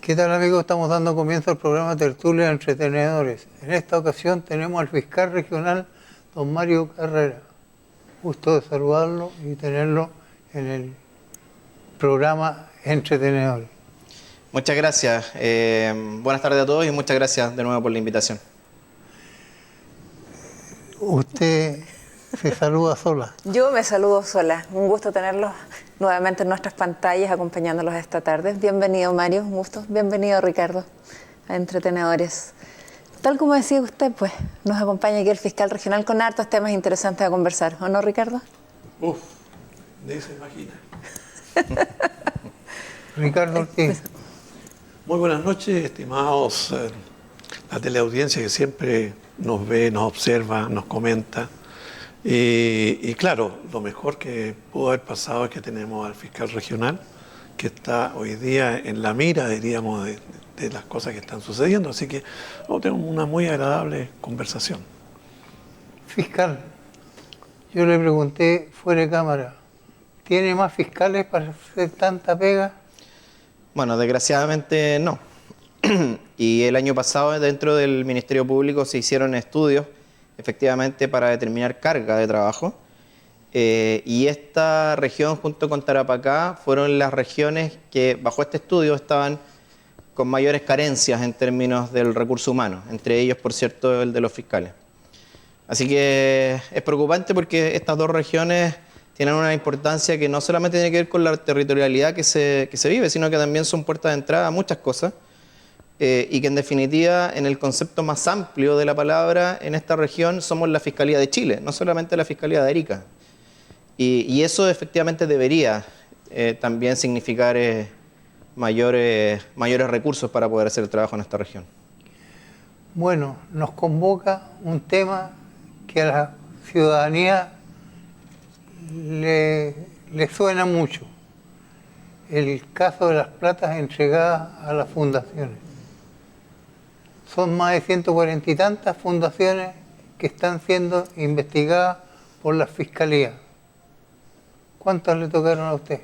¿Qué tal, amigos? Estamos dando comienzo al programa Tertulia de Entretenedores. En esta ocasión tenemos al fiscal regional, don Mario Carrera. Gusto de saludarlo y tenerlo en el programa Entretenedores. Muchas gracias. Buenas tardes a todos y muchas gracias de nuevo por la invitación. Usted se saluda sola. Yo me saludo sola. Un gusto tenerlos nuevamente en nuestras pantallas, acompañándolos esta tarde. Bienvenido, Mario, un gusto. Bienvenido, Ricardo, a Entretenedores. Tal como decía usted, pues, nos acompaña aquí el fiscal regional con hartos temas interesantes a conversar. ¿O no, Ricardo? Ni se imagina. Ricardo Ortiz. Muy buenas noches, estimados la teleaudiencia que siempre nos ve, nos observa, nos comenta. Y claro, lo mejor que pudo haber pasado es que tenemos al fiscal regional, que está hoy día en la mira, diríamos, de las cosas que están sucediendo. Así que tenemos una muy agradable conversación. Fiscal, yo le pregunté fuera de cámara, ¿tiene más fiscales para hacer tanta pega? Bueno, desgraciadamente no. Y el año pasado dentro del Ministerio Público se hicieron estudios efectivamente para determinar carga de trabajo. Y esta región junto con Tarapacá fueron las regiones que bajo este estudio estaban con mayores carencias en términos del recurso humano, entre ellos, por cierto, el de los fiscales. Así que es preocupante porque estas dos regiones tienen una importancia que no solamente tiene que ver con la territorialidad que se vive, sino que también son puertas de entrada a muchas cosas. Y que en definitiva, en el concepto más amplio de la palabra, en esta región somos la Fiscalía de Chile, no solamente la Fiscalía de Arica. Y eso efectivamente debería también significar mayores recursos para poder hacer el trabajo en esta región. Bueno, nos convoca un tema que a la ciudadanía le suena mucho. El caso de las platas entregadas a las fundaciones. Son más de 140 y tantas fundaciones que están siendo investigadas por la Fiscalía. ¿Cuántas le tocaron a usted?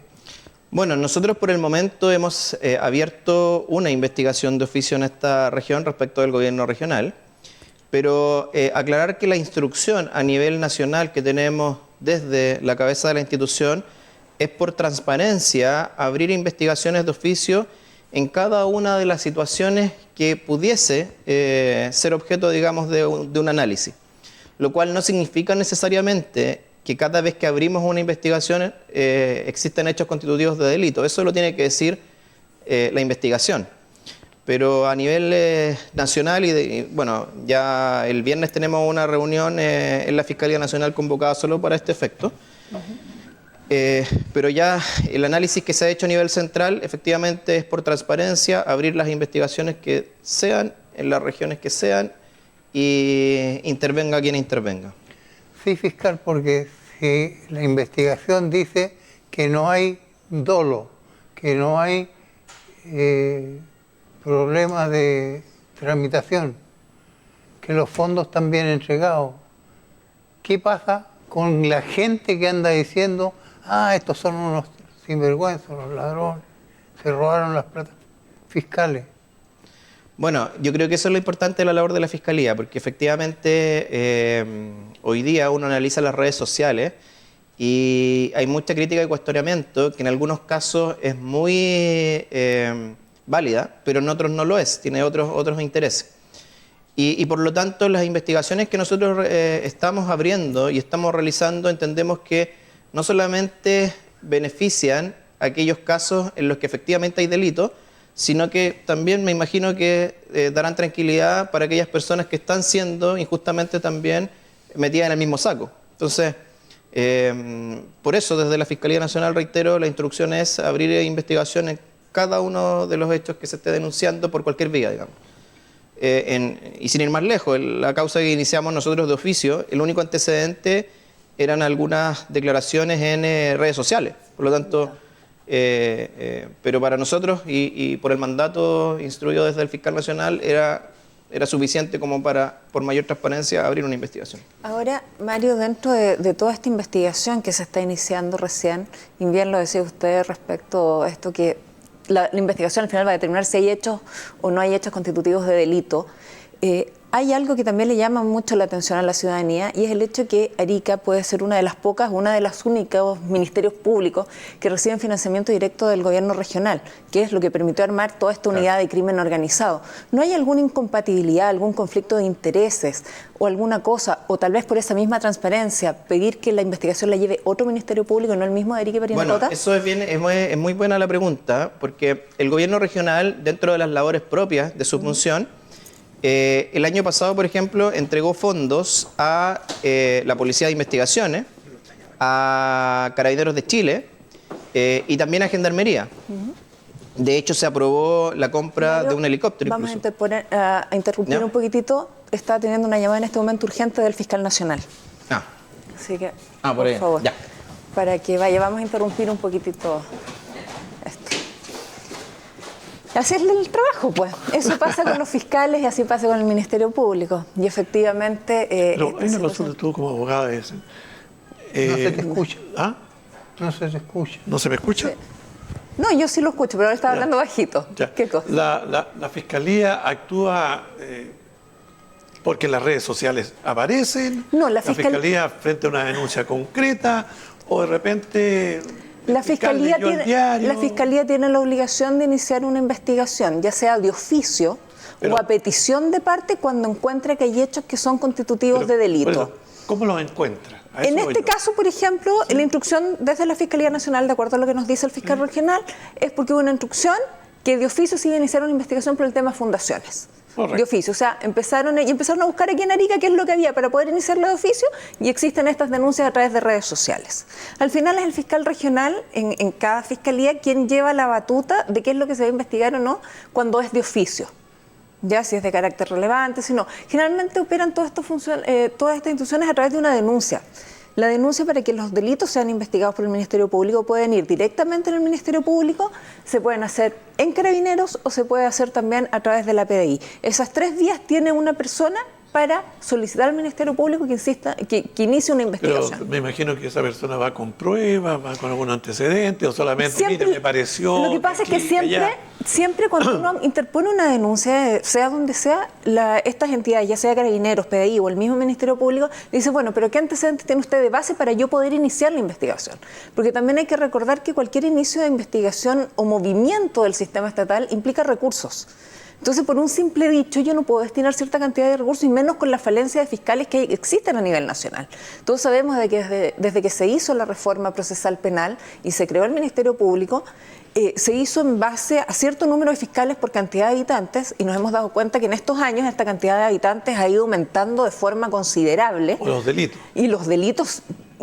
Bueno, nosotros por el momento hemos abierto una investigación de oficio en esta región respecto del gobierno regional, pero aclarar que la instrucción a nivel nacional que tenemos desde la cabeza de la institución es por transparencia abrir investigaciones de oficio en cada una de las situaciones que pudiese ser objeto, digamos, de un análisis. Lo cual no significa necesariamente que cada vez que abrimos una investigación existen hechos constitutivos de delito. Eso lo tiene que decir la investigación. Pero a nivel nacional, bueno, ya el viernes tenemos una reunión en la Fiscalía Nacional convocada solo para este efecto. Pero ya el análisis que se ha hecho a nivel central efectivamente es por transparencia, abrir las investigaciones que sean, en las regiones que sean, y intervenga quien intervenga. Sí, fiscal, porque si la investigación dice que no hay dolo, que no hay problemas de tramitación, que los fondos están bien entregados, ¿qué pasa con la gente que anda diciendo estos son unos sinvergüenzas, los ladrones, se robaron las platas fiscales? Bueno, yo creo que eso es lo importante de la labor de la Fiscalía, porque efectivamente hoy día uno analiza las redes sociales y hay mucha crítica y cuestionamiento que en algunos casos es muy válida, pero en otros no lo es, tiene otros intereses. Y por lo tanto las investigaciones que nosotros estamos abriendo y estamos realizando entendemos que no solamente benefician aquellos casos en los que efectivamente hay delito, sino que también me imagino que darán tranquilidad para aquellas personas que están siendo injustamente también metidas en el mismo saco. Entonces, por eso desde la Fiscalía Nacional, reitero, la instrucción es abrir investigación en cada uno de los hechos que se esté denunciando por cualquier vía, digamos. Y sin ir más lejos, la causa que iniciamos nosotros de oficio, el único antecedente eran algunas declaraciones en redes sociales. Por lo tanto, pero para nosotros y por el mandato instruido desde el fiscal nacional era suficiente como para, por mayor transparencia, abrir una investigación. Ahora, Mario, dentro de toda esta investigación que se está iniciando recién, y bien lo decía usted respecto a esto que la investigación al final va a determinar si hay hechos o no hay hechos constitutivos de delito. Hay algo que también le llama mucho la atención a la ciudadanía y es el hecho que Arica puede ser una de las pocas, una de los únicos ministerios públicos que reciben financiamiento directo del gobierno regional, que es lo que permitió armar toda esta unidad de crimen organizado. ¿No hay alguna incompatibilidad, algún conflicto de intereses o alguna cosa, o tal vez por esa misma transparencia, pedir que la investigación la lleve otro ministerio público y no el mismo de Arica y Parinacota? Bueno, eso es muy buena la pregunta, porque el gobierno regional, dentro de las labores propias de su función, el año pasado, por ejemplo, entregó fondos a la Policía de Investigaciones, a Carabineros de Chile y también a Gendarmería. De hecho, se aprobó la compra de un helicóptero. Vamos a interrumpir un poquitito. Está teniendo una llamada en este momento urgente del fiscal nacional. Así que, por favor, ya. Para que vaya, vamos a interrumpir un poquitito esto. Así es el trabajo, pues. Eso pasa con los fiscales y así pasa con el Ministerio Público. Y efectivamente... Pero hay una cosa que tú como abogada es... no se te escucha. ¿Ah? No se te escucha. ¿No se me escucha? No, yo sí lo escucho, pero ahora estaba hablando bajito. Ya. ¿Qué cosa? La Fiscalía actúa porque las redes sociales aparecen. No, la Fiscalía frente a una denuncia concreta o de repente... La Fiscalía tiene la obligación de iniciar una investigación, ya sea de oficio o a petición de parte cuando encuentre que hay hechos que son constitutivos de delito. ¿Cómo los encuentra? En este caso, por ejemplo, la instrucción desde la Fiscalía Nacional, de acuerdo a lo que nos dice el fiscal regional, es porque hubo una instrucción que de oficio se iba a iniciar una investigación por el tema fundaciones. Correcto. De oficio, o sea, empezaron a buscar aquí en Arica qué es lo que había para poder iniciarla de oficio y existen estas denuncias a través de redes sociales. Al final es el fiscal regional en cada fiscalía quien lleva la batuta de qué es lo que se va a investigar o no cuando es de oficio. Ya si es de carácter relevante, si no. Generalmente operan todas estas instituciones a través de una denuncia. La denuncia para que los delitos sean investigados por el Ministerio Público pueden ir directamente en el Ministerio Público, se pueden hacer en Carabineros o se puede hacer también a través de la PDI. Esas tres vías tiene una persona para solicitar al Ministerio Público que inicie una investigación. Pero me imagino que esa persona va con pruebas, va con algún antecedente o solamente, mire, me pareció... Lo que pasa es que siempre cuando uno interpone una denuncia, sea donde sea, estas entidades, ya sea Carabineros, PDI o el mismo Ministerio Público, dice, bueno, pero ¿qué antecedentes tiene usted de base para yo poder iniciar la investigación? Porque también hay que recordar que cualquier inicio de investigación o movimiento del sistema estatal implica recursos. Entonces, por un simple dicho, yo no puedo destinar cierta cantidad de recursos y menos con la falencia de fiscales que existen a nivel nacional. Todos sabemos de que desde que se hizo la reforma procesal penal y se creó el Ministerio Público, se hizo en base a cierto número de fiscales por cantidad de habitantes y nos hemos dado cuenta que en estos años esta cantidad de habitantes ha ido aumentando de forma considerable. O los delitos. Y los delitos...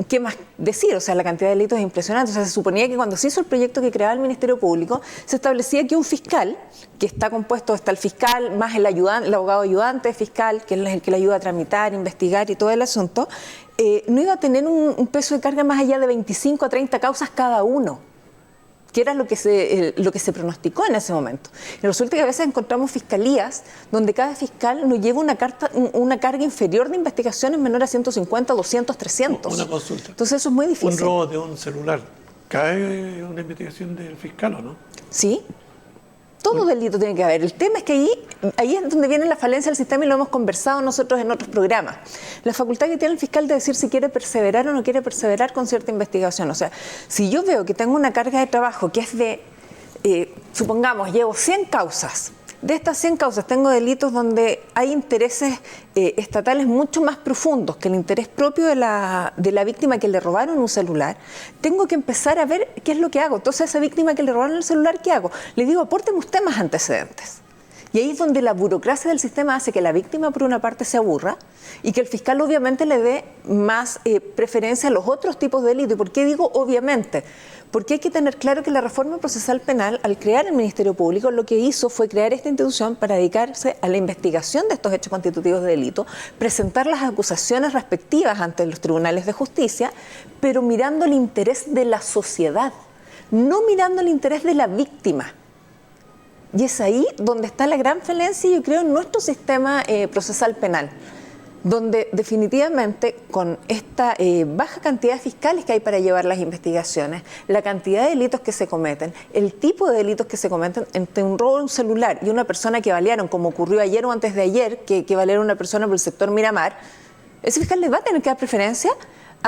¿Qué más decir? O sea, la cantidad de delitos es impresionante. O sea, se suponía que cuando se hizo el proyecto que creaba el Ministerio Público, se establecía que un fiscal, que está compuesto, está el fiscal, más el ayudante, el abogado ayudante fiscal, que es el que le ayuda a tramitar, investigar y todo el asunto, no iba a tener un peso de carga más allá de 25 a 30 causas cada uno, que era lo que se pronosticó en ese momento. Y resulta que a veces encontramos fiscalías donde cada fiscal nos lleva una carga inferior de investigaciones menor a 150, 200, 300. Una consulta. Entonces eso es muy difícil. Un robo de un celular, ¿cae una investigación del fiscal o no? Sí. Todo delito tiene que haber. El tema es que ahí es donde viene la falencia del sistema y lo hemos conversado nosotros en otros programas. La facultad que tiene el fiscal de decir si quiere perseverar o no quiere perseverar con cierta investigación. O sea, si yo veo que tengo una carga de trabajo que es de, supongamos, llevo 100 causas. De estas 100 causas tengo delitos donde hay intereses estatales mucho más profundos que el interés propio de la víctima que le robaron un celular. Tengo que empezar a ver qué es lo que hago. Entonces, a esa víctima que le robaron el celular, ¿qué hago? Le digo, apórteme usted más antecedentes. Y ahí es donde la burocracia del sistema hace que la víctima, por una parte, se aburra y que el fiscal, obviamente, le dé más preferencia a los otros tipos de delitos. ¿Y por qué digo obviamente? Porque hay que tener claro que la reforma procesal penal, al crear el Ministerio Público, lo que hizo fue crear esta institución para dedicarse a la investigación de estos hechos constitutivos de delito, presentar las acusaciones respectivas ante los tribunales de justicia, pero mirando el interés de la sociedad, no mirando el interés de la víctima. Y es ahí donde está la gran falencia, yo creo, en nuestro sistema procesal penal. donde definitivamente con esta baja cantidad de fiscales que hay para llevar las investigaciones, la cantidad de delitos que se cometen, el tipo de delitos que se cometen entre un robo de un celular y una persona que balearon, como ocurrió ayer o antes de ayer, que balearon a una persona por el sector Miramar, ese fiscal le va a tener que dar preferencia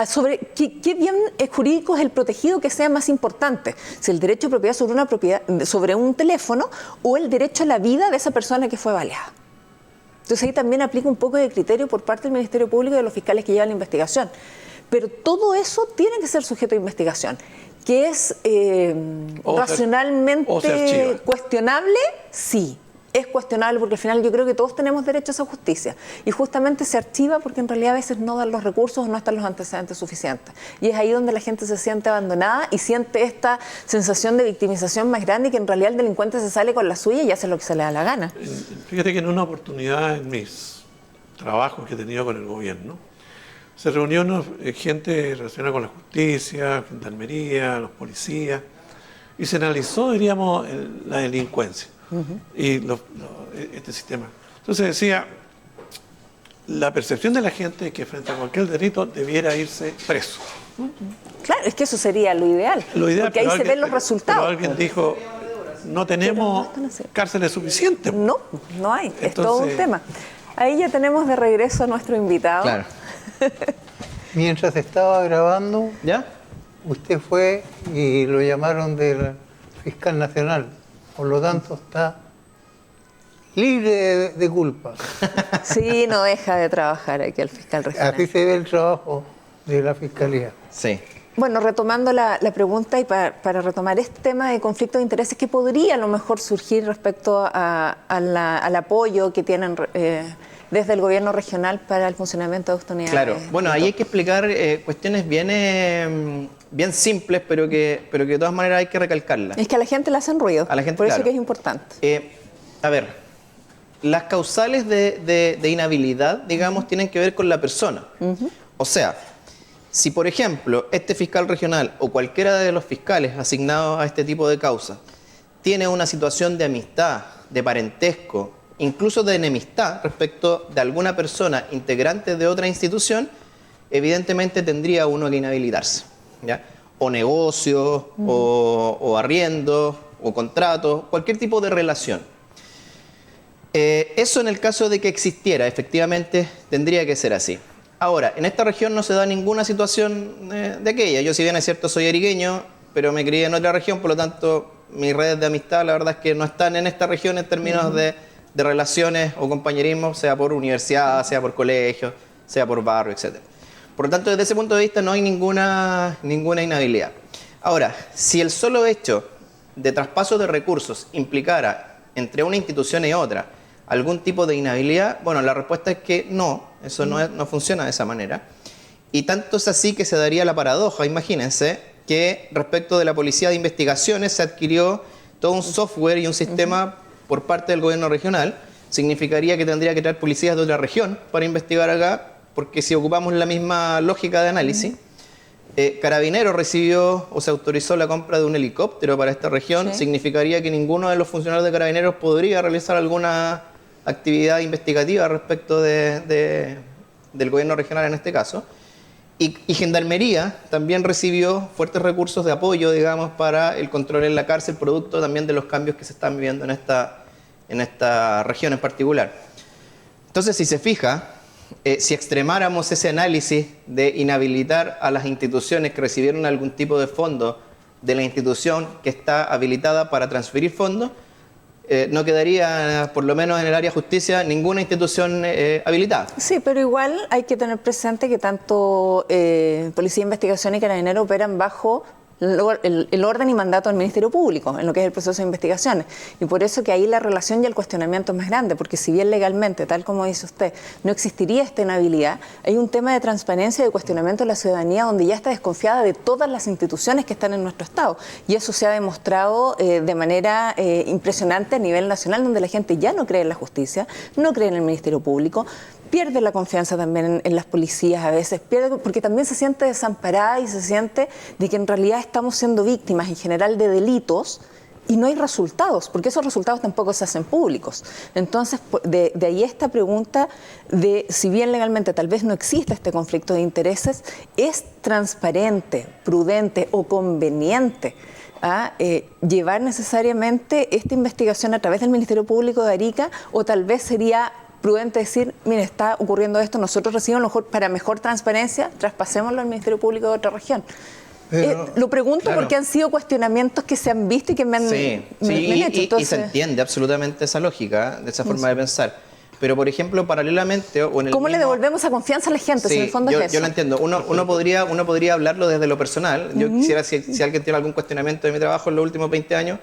sobre qué bien jurídico es el protegido que sea más importante, si el derecho de propiedad sobre una propiedad, sobre un teléfono, o el derecho a la vida de esa persona que fue baleada. Entonces ahí también aplica un poco de criterio por parte del Ministerio Público y de los fiscales que llevan la investigación. Pero todo eso tiene que ser sujeto a investigación, que es racionalmente cuestionable, sí. Es cuestionable porque al final yo creo que todos tenemos derecho a esa justicia y justamente se archiva porque en realidad a veces no dan los recursos o no están los antecedentes suficientes. Y es ahí donde la gente se siente abandonada y siente esta sensación de victimización más grande y que en realidad el delincuente se sale con la suya y hace lo que se le da la gana. Fíjate que en una oportunidad en mis trabajos que he tenido con el gobierno, se reunió gente relacionada con la justicia, gendarmería, los policías, y se analizó, diríamos, la delincuencia. Y este sistema. Entonces decía, la percepción de la gente es que frente a cualquier delito debiera irse preso. Claro, es que eso sería lo ideal, porque ahí se ven los resultados. Pero alguien dijo, no tenemos cárceles suficientes. No, no hay, entonces, es todo un tema. Ahí ya tenemos de regreso a nuestro invitado. Claro. Mientras estaba grabando, ¿Ya? usted fue y lo llamaron del fiscal nacional. Por lo tanto, está libre de culpa. Sí, no deja de trabajar aquí el fiscal regional. Así se ve el trabajo de la Fiscalía. Sí. Bueno, retomando la pregunta y para retomar este tema de conflicto de intereses, ¿qué podría a lo mejor surgir respecto al apoyo que tienen desde el gobierno regional para el funcionamiento de estas unidades? Claro, bueno, ahí hay que explicar cuestiones bien simples, pero que de todas maneras hay que recalcarlas. Es que a la gente le hacen ruido, A la gente, por eso claro. que es importante. A ver, las causales de inhabilidad, digamos, tienen que ver con la persona. O sea, si por ejemplo este fiscal regional o cualquiera de los fiscales asignados a este tipo de causas tiene una situación de amistad, de parentesco, incluso de enemistad respecto de alguna persona integrante de otra institución, evidentemente tendría uno que inhabilitarse, ¿ya? O negocios, o arriendos, o contratos, cualquier tipo de relación. Eso en el caso de que existiera, efectivamente tendría que ser así. Ahora, en esta región no se da ninguna situación de aquella. Yo, si bien es cierto, soy erigueño, pero me crié en otra región, por lo tanto, mis redes de amistad, la verdad es que no están en esta región en términos de relaciones o compañerismo, sea por universidad, sea por colegio, sea por barrio, etc. Por lo tanto, desde ese punto de vista no hay ninguna inhabilidad. Ahora, si el solo hecho de traspaso de recursos implicara entre una institución y otra algún tipo de inhabilidad, bueno, la respuesta es que no, eso no funciona de esa manera. Y tanto es así que se daría la paradoja, imagínense, que respecto de la Policía de Investigaciones se adquirió todo un software y un sistema por parte del gobierno regional. Significaría que tendría que traer policías de otra región para investigar acá, porque si ocupamos la misma lógica de análisis, Carabineros recibió o se autorizó la compra de un helicóptero para esta región, sí. Significaría que ninguno de los funcionarios de Carabineros podría realizar alguna actividad investigativa respecto del gobierno regional en este caso. Y Gendarmería también recibió fuertes recursos de apoyo, digamos, para el control en la cárcel, producto también de los cambios que se están viviendo en esta región en particular. Entonces, si se fija, si extremáramos ese análisis de inhabilitar a las instituciones que recibieron algún tipo de fondo de la institución que está habilitada para transferir fondos, no quedaría, por lo menos en el área de justicia, ninguna institución habilitada. Sí, pero igual hay que tener presente que tanto Policía de Investigación y Carabineros operan bajo el orden y mandato del Ministerio Público en lo que es el proceso de investigaciones. Y por eso que ahí la relación y el cuestionamiento es más grande, porque si bien legalmente, tal como dice usted, no existiría esta inhabilidad, hay un tema de transparencia y de cuestionamiento de la ciudadanía donde ya está desconfiada de todas las instituciones que están en nuestro Estado. Y eso se ha demostrado de manera impresionante a nivel nacional, donde la gente ya no cree en la justicia, no cree en el Ministerio Público, pierde la confianza también en las policías a veces, pierde porque también se siente desamparada y se siente de que en realidad estamos siendo víctimas en general de delitos y no hay resultados, porque esos resultados tampoco se hacen públicos. Entonces, de ahí esta pregunta de, si bien legalmente tal vez no exista este conflicto de intereses, ¿es transparente, prudente o conveniente llevar necesariamente esta investigación a través del Ministerio Público de Arica, o tal vez sería prudente decir, mire, está ocurriendo esto, nosotros recibimos, a lo mejor para mejor transparencia, traspasémoslo al Ministerio Público de otra región? Lo pregunto claro, porque han sido cuestionamientos que se han visto y que me han, me han hecho. Y se entiende absolutamente esa lógica, de esa forma de pensar. Pero, por ejemplo, paralelamente... O en el ¿Cómo mismo... le devolvemos esa confianza a la gente? Sí, si en el fondo es eso. yo lo entiendo. Uno podría hablarlo desde lo personal. Yo quisiera, si alguien tiene algún cuestionamiento de mi trabajo en los últimos 20 años,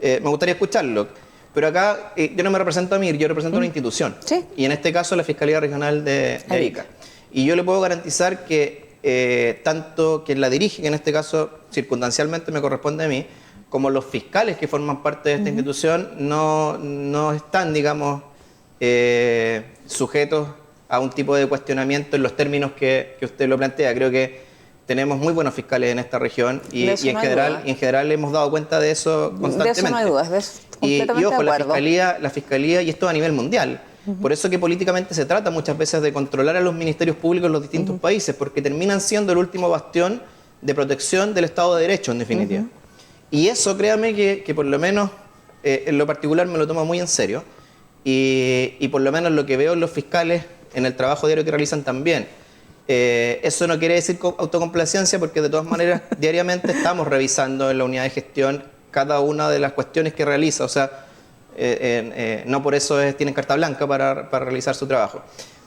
me gustaría escucharlo. Pero acá yo no me represento a mí, yo represento a una institución. ¿Sí? Y en este caso la Fiscalía Regional de Arica. Y yo le puedo garantizar que tanto quien la dirige, que en este caso circunstancialmente me corresponde a mí, como los fiscales que forman parte de esta institución, no están, digamos, sujetos a un tipo de cuestionamiento en los términos que usted lo plantea. Creo que tenemos muy buenos fiscales en esta región y en general hemos dado cuenta de eso constantemente. De eso no hay dudas, y ojo, de acuerdo. la fiscalía, y esto a nivel mundial. Por eso que políticamente se trata muchas veces de controlar a los ministerios públicos en los distintos países, porque terminan siendo el último bastión de protección del Estado de Derecho, en definitiva. Y eso, créame que por lo menos en lo particular me lo tomo muy en serio, y por lo menos lo que veo en los fiscales, en el trabajo diario que realizan también. Eso no quiere decir autocomplacencia, porque de todas maneras diariamente estamos revisando en la unidad de gestión cada una de las cuestiones que realiza. O sea, no por eso tienen carta blanca para realizar su trabajo.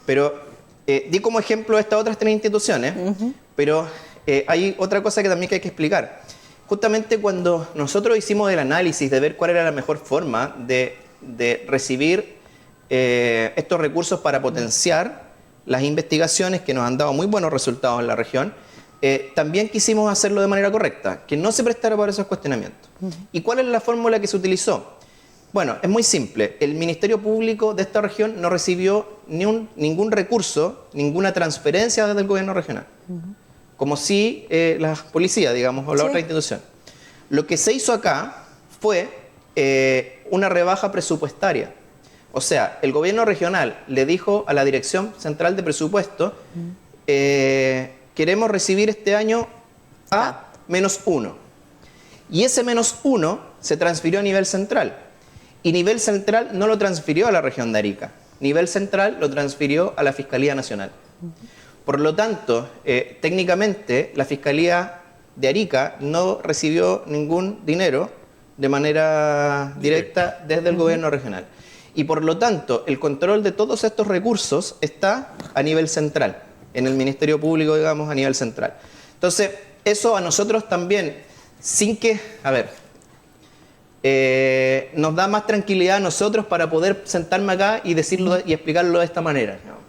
Pero di como ejemplo estas otras 3 instituciones, pero hay otra cosa que también hay que explicar. Justamente cuando nosotros hicimos el análisis de ver cuál era la mejor forma de recibir estos recursos para potenciar las investigaciones que nos han dado muy buenos resultados en la región, también quisimos hacerlo de manera correcta, que no se prestara para esos cuestionamientos. ¿Y cuál es la fórmula que se utilizó? Bueno, es muy simple. El Ministerio Público de esta región no recibió ningún recurso, ninguna transferencia desde el gobierno regional. Como si la policía, digamos, o la otra institución. Lo que se hizo acá fue una rebaja presupuestaria. O sea, el gobierno regional le dijo a la Dirección Central de Presupuesto, queremos recibir este año a -1. Y ese -1 se transfirió a nivel central. Y nivel central no lo transfirió a la región de Arica. Nivel central lo transfirió a la Fiscalía Nacional. Por lo tanto, técnicamente la Fiscalía de Arica no recibió ningún dinero de manera directa desde el gobierno regional. Y por lo tanto, el control de todos estos recursos está a nivel central, en el Ministerio Público, digamos, a nivel central. Entonces, eso a nosotros también, sin que, nos da más tranquilidad a nosotros para poder sentarme acá y decirlo y explicarlo de esta manera, ¿no?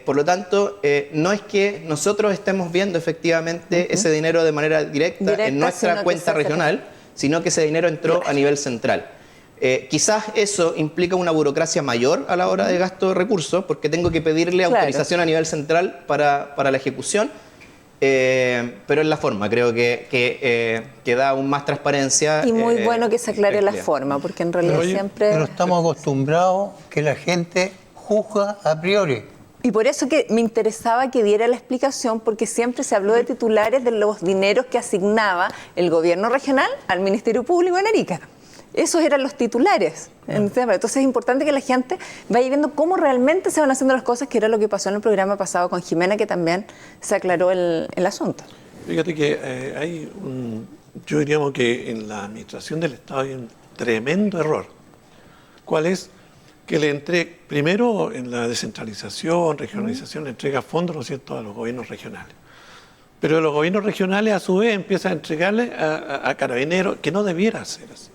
Por lo tanto, no es que nosotros estemos viendo efectivamente ese dinero de manera directa en nuestra cuenta regional, sino que ese dinero entró a nivel central. Quizás eso implica una burocracia mayor a la hora de gasto de recursos, porque tengo que pedirle autorización a nivel central para la ejecución, pero es la forma, creo que da aún más transparencia. Y muy bueno que se aclare la forma, porque en realidad siempre... Pero estamos acostumbrados que la gente juzga a priori. Y por eso que me interesaba que diera la explicación, porque siempre se habló de titulares de los dineros que asignaba el gobierno regional al Ministerio Público en Arica. Esos eran los titulares. Entonces es importante que la gente vaya viendo cómo realmente se van haciendo las cosas, que era lo que pasó en el programa pasado con Jimena, que también se aclaró el asunto. Fíjate que yo diríamos que en la administración del Estado hay un tremendo error. ¿Cuál es? Que le entrega, primero en la descentralización, regionalización, le entrega fondos, ¿no es cierto?, a los gobiernos regionales. Pero los gobiernos regionales a su vez empiezan a entregarle a Carabineros, que no debiera ser así.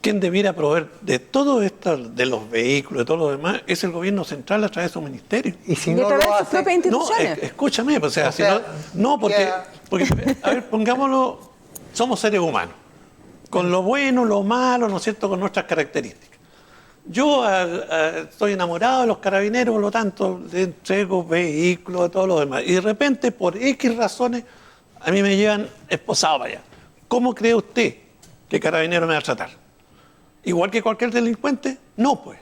Quien debiera proveer de todo esto, de los vehículos, de todo lo demás, es el gobierno central a través de su ministerio. Y si no lo hace... No, escúchame, porque, a ver, pongámoslo, somos seres humanos, con lo bueno, lo malo, ¿no es cierto?, con nuestras características. Yo estoy enamorado de los Carabineros, por lo tanto, le entrego vehículos, todo lo demás. Y de repente, por X razones, a mí me llevan esposado para allá. ¿Cómo cree usted que Carabineros me va a tratar. Igual que cualquier delincuente, no pues.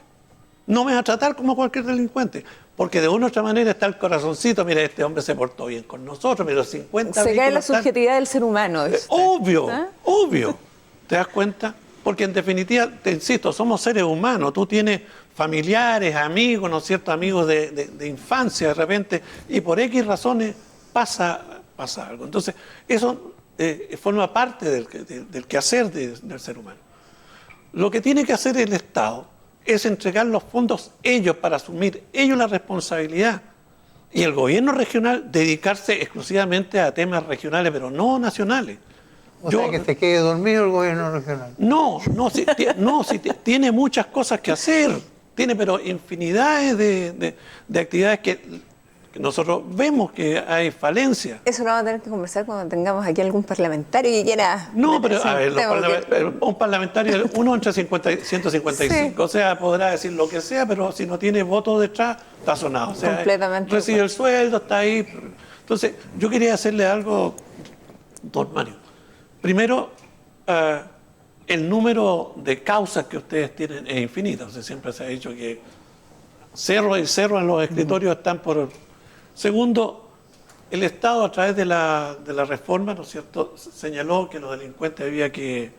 No me va a tratar como cualquier delincuente. Porque de una u otra manera está el corazoncito, mira, este hombre se portó bien con nosotros, pero 50 Se cae la vehículos están- subjetividad del ser humano. Obvio, ¿Ah? obvio. ¿Te das cuenta? Porque en definitiva, te insisto, somos seres humanos. Tú tienes familiares, amigos, ¿no es cierto? Amigos de infancia de repente, y por X razones pasa algo. Entonces, eso forma parte del quehacer del ser humano. Lo que tiene que hacer el Estado es entregar los fondos ellos para asumir ellos la responsabilidad. Y el gobierno regional dedicarse exclusivamente a temas regionales, pero no nacionales. O sea, que se quede dormido el gobierno regional. No, tiene muchas cosas que hacer. Tiene, pero infinidades de actividades que nosotros vemos que hay falencias. Eso lo vamos a tener que conversar cuando tengamos aquí algún parlamentario que quiera. No, pero meterse a ver, en el tema, un parlamentario, uno entre 50 y 155, Sí. o sea, podrá decir lo que sea, pero si no tiene votos detrás, está sonado. O sea, Completamente de recibe el sueldo, está ahí. Entonces, yo quería hacerle algo, don Mario. Primero, el número de causas que ustedes tienen es infinito. O sea, siempre se ha dicho que cerro y cerro en los escritorios están por... Segundo, el Estado a través de la reforma, ¿no es cierto?, señaló que los delincuentes había que,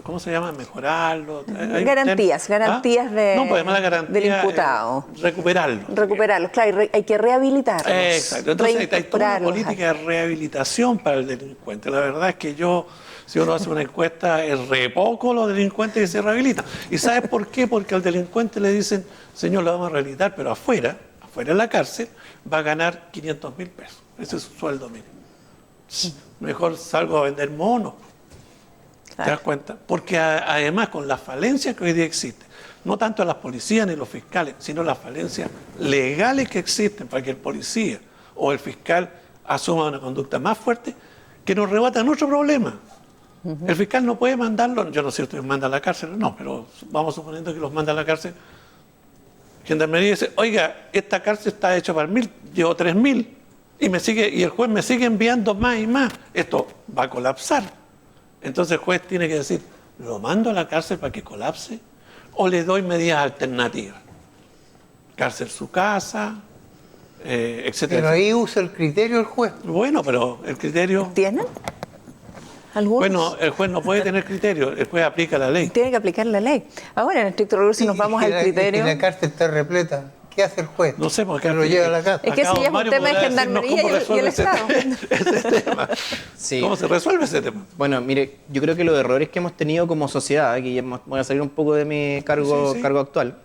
¿cómo se llama?, mejorarlo. Garantías de- No, pues además la garantía, del imputado. recuperarlo. Recuperarlos, claro, hay que rehabilitarlos. Exacto, entonces hay toda una reincorporarlos. política de rehabilitación para el delincuente. La verdad es que si uno hace una encuesta, es re poco los delincuentes que se rehabilitan. ¿Y sabes por qué? Porque al delincuente le dicen, señor, lo vamos a rehabilitar, pero afuera en la cárcel, va a ganar 500.000 pesos. Ese es su sueldo mínimo. Mejor salgo a vender monos. ¿Te das cuenta? Porque además, con las falencias que hoy día existen, no tanto las policías ni los fiscales, sino las falencias legales que existen para que el policía o el fiscal asuma una conducta más fuerte, que nos rebatan otro problema. El fiscal no puede mandarlo, yo no sé si ustedes mandan a la cárcel, no, pero vamos suponiendo que los manda a la cárcel. Gendarmería dice, oiga, esta cárcel está hecha para 1.000, llevo 3.000, y el juez me sigue enviando más y más. Esto va a colapsar. Entonces el juez tiene que decir, ¿lo mando a la cárcel para que colapse? ¿O le doy medidas alternativas? Cárcel su casa, etcétera. Pero ahí usa el criterio el juez. Bueno, pero el criterio... ¿Tienen? ¿Algunos? Bueno, el juez no puede tener criterio, el juez aplica la ley. Tiene que aplicar la ley. Ahora, en estricto rigor, si nos vamos al criterio... Y la cárcel está repleta. ¿Qué hace el juez? No sé, porque Se lo lleva a la casa. Es que acá ese ya es don un Mario tema de podrá decirnos gendarmería cómo y el resuelve ese tema. Sí. ¿Cómo se resuelve ese tema? Bueno, mire, yo creo que los errores que hemos tenido como sociedad, aquí ya voy a salir un poco de mi cargo actual,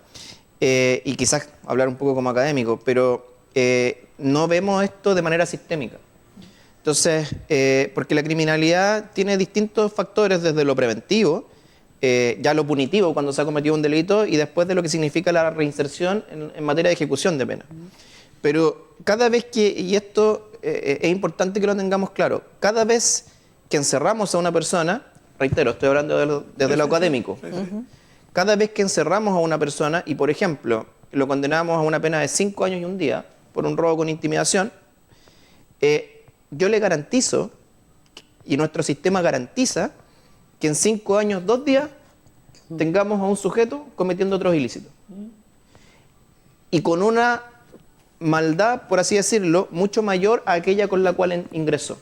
y quizás hablar un poco como académico, pero no vemos esto de manera sistémica. Entonces, porque la criminalidad tiene distintos factores, desde lo preventivo, ya lo punitivo cuando se ha cometido un delito, y después de lo que significa la reinserción en materia de ejecución de pena. Pero cada vez que, y esto es importante que lo tengamos claro, cada vez que encerramos a una persona, reitero, estoy hablando desde lo académico, cada vez que encerramos a una persona y, por ejemplo, lo condenamos a una pena de 5 años y 1 día por un robo con intimidación, yo le garantizo, y nuestro sistema garantiza, que en 5 años, 2 días, tengamos a un sujeto cometiendo otros ilícitos. Y con una maldad, por así decirlo, mucho mayor a aquella con la cual ingresó.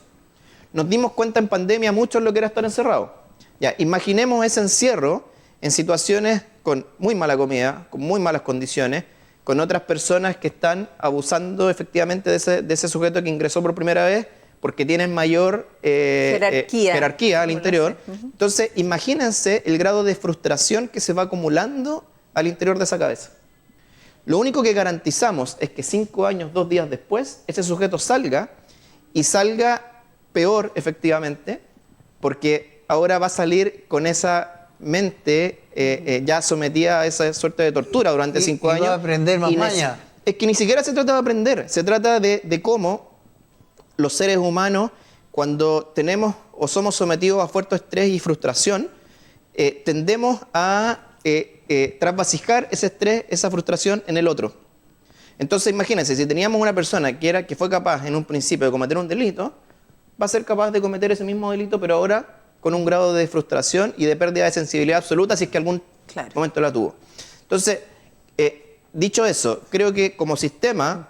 Nos dimos cuenta en pandemia mucho lo que era estar encerrado. Ya, imaginemos ese encierro en situaciones con muy mala comida, con muy malas condiciones, con otras personas que están abusando efectivamente de ese sujeto que ingresó por primera vez, porque tienen mayor jerarquía al interior. Entonces, imagínense el grado de frustración que se va acumulando al interior de esa cabeza. Lo único que garantizamos es que 5 años, 2 días después, ese sujeto salga, y salga peor, efectivamente, porque ahora va a salir con esa mente ya sometida a esa suerte de tortura durante 5 años. Y va a aprender más maña. Es que ni siquiera se trata de aprender, se trata de cómo los seres humanos, cuando tenemos o somos sometidos a fuerte estrés y frustración, tendemos a trasvasijar ese estrés, esa frustración en el otro. Entonces, imagínense, si teníamos una persona que fue capaz en un principio de cometer un delito, va a ser capaz de cometer ese mismo delito, pero ahora con un grado de frustración y de pérdida de sensibilidad absoluta si es que algún momento la tuvo. Entonces, dicho eso, creo que como sistema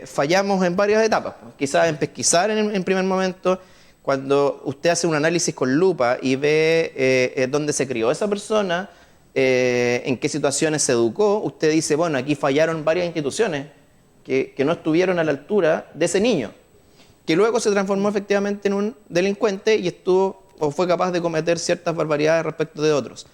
fallamos en varias etapas. Quizás en pesquisar en primer momento, cuando usted hace un análisis con lupa y ve dónde se crió esa persona, en qué situaciones se educó, usted dice, bueno, aquí fallaron varias instituciones que no estuvieron a la altura de ese niño, que luego se transformó efectivamente en un delincuente y estuvo o fue capaz de cometer ciertas barbaridades respecto de otros.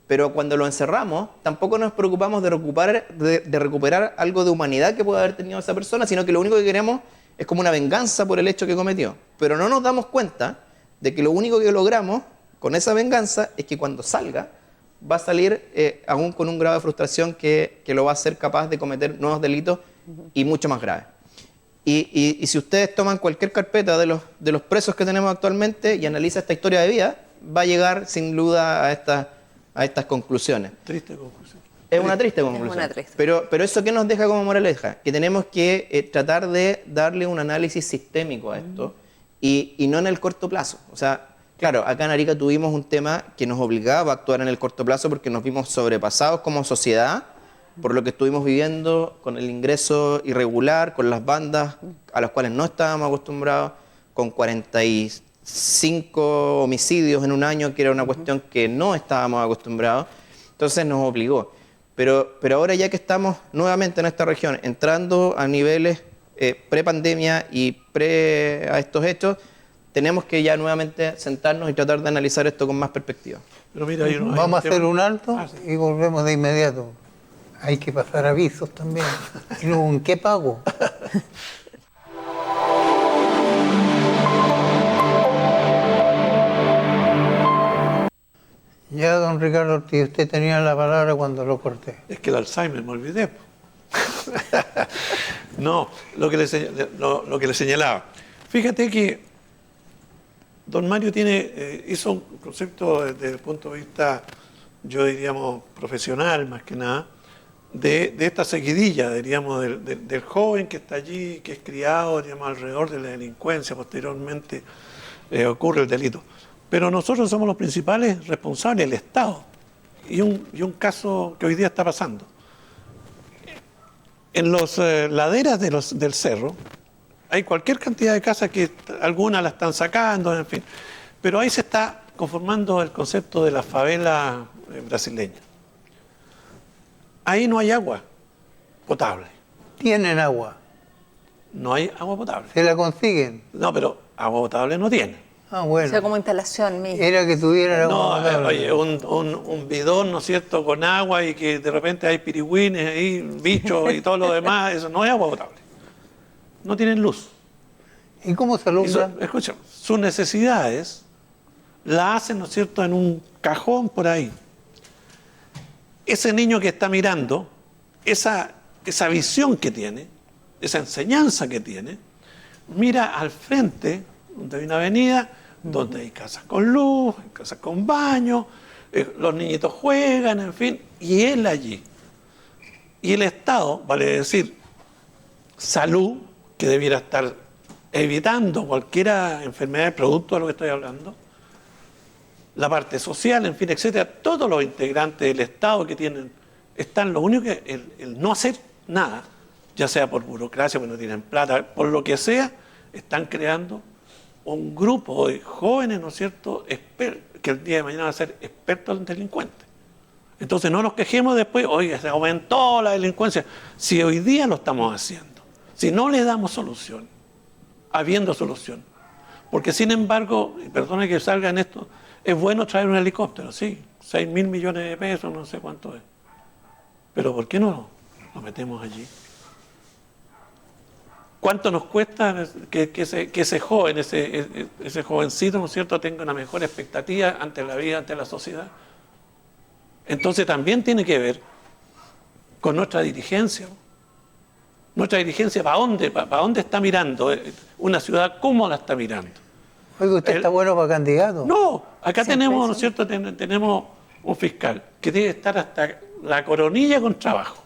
Pero cuando lo encerramos, tampoco nos preocupamos de recuperar algo de humanidad que pueda haber tenido esa persona, sino que lo único que queremos es como una venganza por el hecho que cometió. Pero no nos damos cuenta de que lo único que logramos con esa venganza es que cuando salga, va a salir aún con un grado de frustración que lo va a hacer capaz de cometer nuevos delitos y mucho más graves. Y si ustedes toman cualquier carpeta de los presos que tenemos actualmente y analiza esta historia de vida, va a llegar sin duda a estas conclusiones. Triste conclusión. Es una triste conclusión. Es una triste. Pero eso ¿qué nos deja como moraleja? Que tenemos que tratar de darle un análisis sistémico a esto y no en el corto plazo. O sea, claro, acá en Arica tuvimos un tema que nos obligaba a actuar en el corto plazo porque nos vimos sobrepasados como sociedad por lo que estuvimos viviendo con el ingreso irregular, con las bandas a las cuales no estábamos acostumbrados, con 45 homicidios en un año, que era una cuestión que no estábamos acostumbrados. Entonces nos obligó. Pero ahora ya que estamos nuevamente en esta región, entrando a niveles pre-pandemia y pre a estos hechos, tenemos que ya nuevamente sentarnos y tratar de analizar esto con más perspectiva. Pero mira, Vamos a hacer un alto sí. y volvemos de inmediato. Hay que pasar avisos también. ¿Y luego en qué pago? Ya, don Ricardo Ortiz, usted tenía la palabra cuando lo corté. Es que el Alzheimer me olvidé. No, lo que le señalaba. Fíjate que don Mario hizo un concepto desde el punto de vista, yo diríamos, profesional más que nada, de esta seguidilla, diríamos, del joven que está allí, que es criado, digamos, alrededor de la delincuencia, posteriormente ocurre el delito. Pero nosotros somos los principales responsables, el Estado. Y un caso que hoy día está pasando. En las laderas del cerro hay cualquier cantidad de casas que algunas la están sacando, en fin. Pero ahí se está conformando el concepto de la favela brasileña. Ahí no hay agua potable. ¿Tienen agua? No hay agua potable. ¿Se la consiguen? No, pero agua potable no tiene. Ah, O bueno. sea, como instalación misma. Era que tuvieran No, agua potable. oye, un bidón, ¿no es cierto?, con agua y que de repente hay pirigüines ahí, bichos y todo lo demás, eso no es agua potable. No tienen luz. ¿Y cómo se alumbra? Escucha, sus necesidades la hacen, ¿no es cierto?, en un cajón por ahí. Ese niño que está mirando, esa visión que tiene, esa enseñanza que tiene, mira al frente, donde hay una avenida, donde hay casas con luz, hay casas con baño, los niñitos juegan, en fin, y él allí. Y el Estado, vale decir, salud, que debiera estar evitando cualquier enfermedad producto de lo que estoy hablando, la parte social, en fin, etcétera, todos los integrantes del Estado que están, lo único que el no hacer nada, ya sea por burocracia, porque no tienen plata, por lo que sea, están creando un grupo de jóvenes, ¿no es cierto?, que el día de mañana van a ser expertos en delincuentes. Entonces no nos quejemos después, oiga, se aumentó la delincuencia, si hoy día lo estamos haciendo, si no le damos solución, habiendo solución. Porque sin embargo, y perdone que salga en esto, es bueno traer un helicóptero, sí, 6.000 millones de pesos, no sé cuánto es. Pero ¿por qué no lo metemos allí? ¿Cuánto nos cuesta que ese joven, ese jovencito, ¿no es cierto?, tenga una mejor expectativa ante la vida, ante la sociedad? Entonces también tiene que ver con nuestra dirigencia. Nuestra dirigencia, ¿para dónde está mirando? Una ciudad, ¿cómo la está mirando? Oiga, ¿usted está bueno para candidato? No, acá Siempre tenemos, eso. ¿no es cierto?, tenemos un fiscal que debe estar hasta la coronilla con trabajo.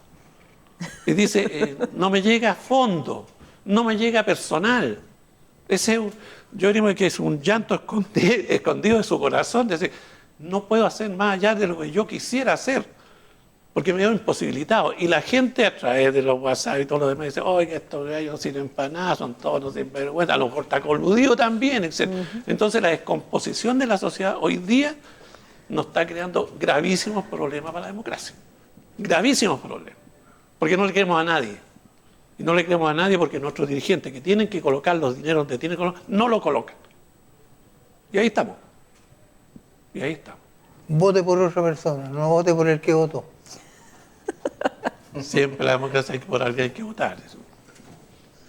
Y dice, no me llega fondo, no me llega personal. Yo diría que es un llanto escondido de su corazón, de decir, no puedo hacer más allá de lo que yo quisiera hacer, porque me veo imposibilitado. Y la gente a través de los WhatsApp y todo lo demás dice, oye, estos gallos no sirven para nada, son todos no sirven para vergüenza, a lo mejor está coludido también, etc. Entonces la descomposición de la sociedad hoy día nos está creando gravísimos problemas para la democracia. Gravísimos problemas. Porque no le creemos a nadie. Y no le creemos a nadie porque nuestros dirigentes que tienen que colocar los dineros donde tienen que colocar, no lo colocan. Y ahí estamos. Y ahí estamos. Vote por otra persona, no vote por el que votó. Siempre la democracia hay que por alguien hay que votar. Eso.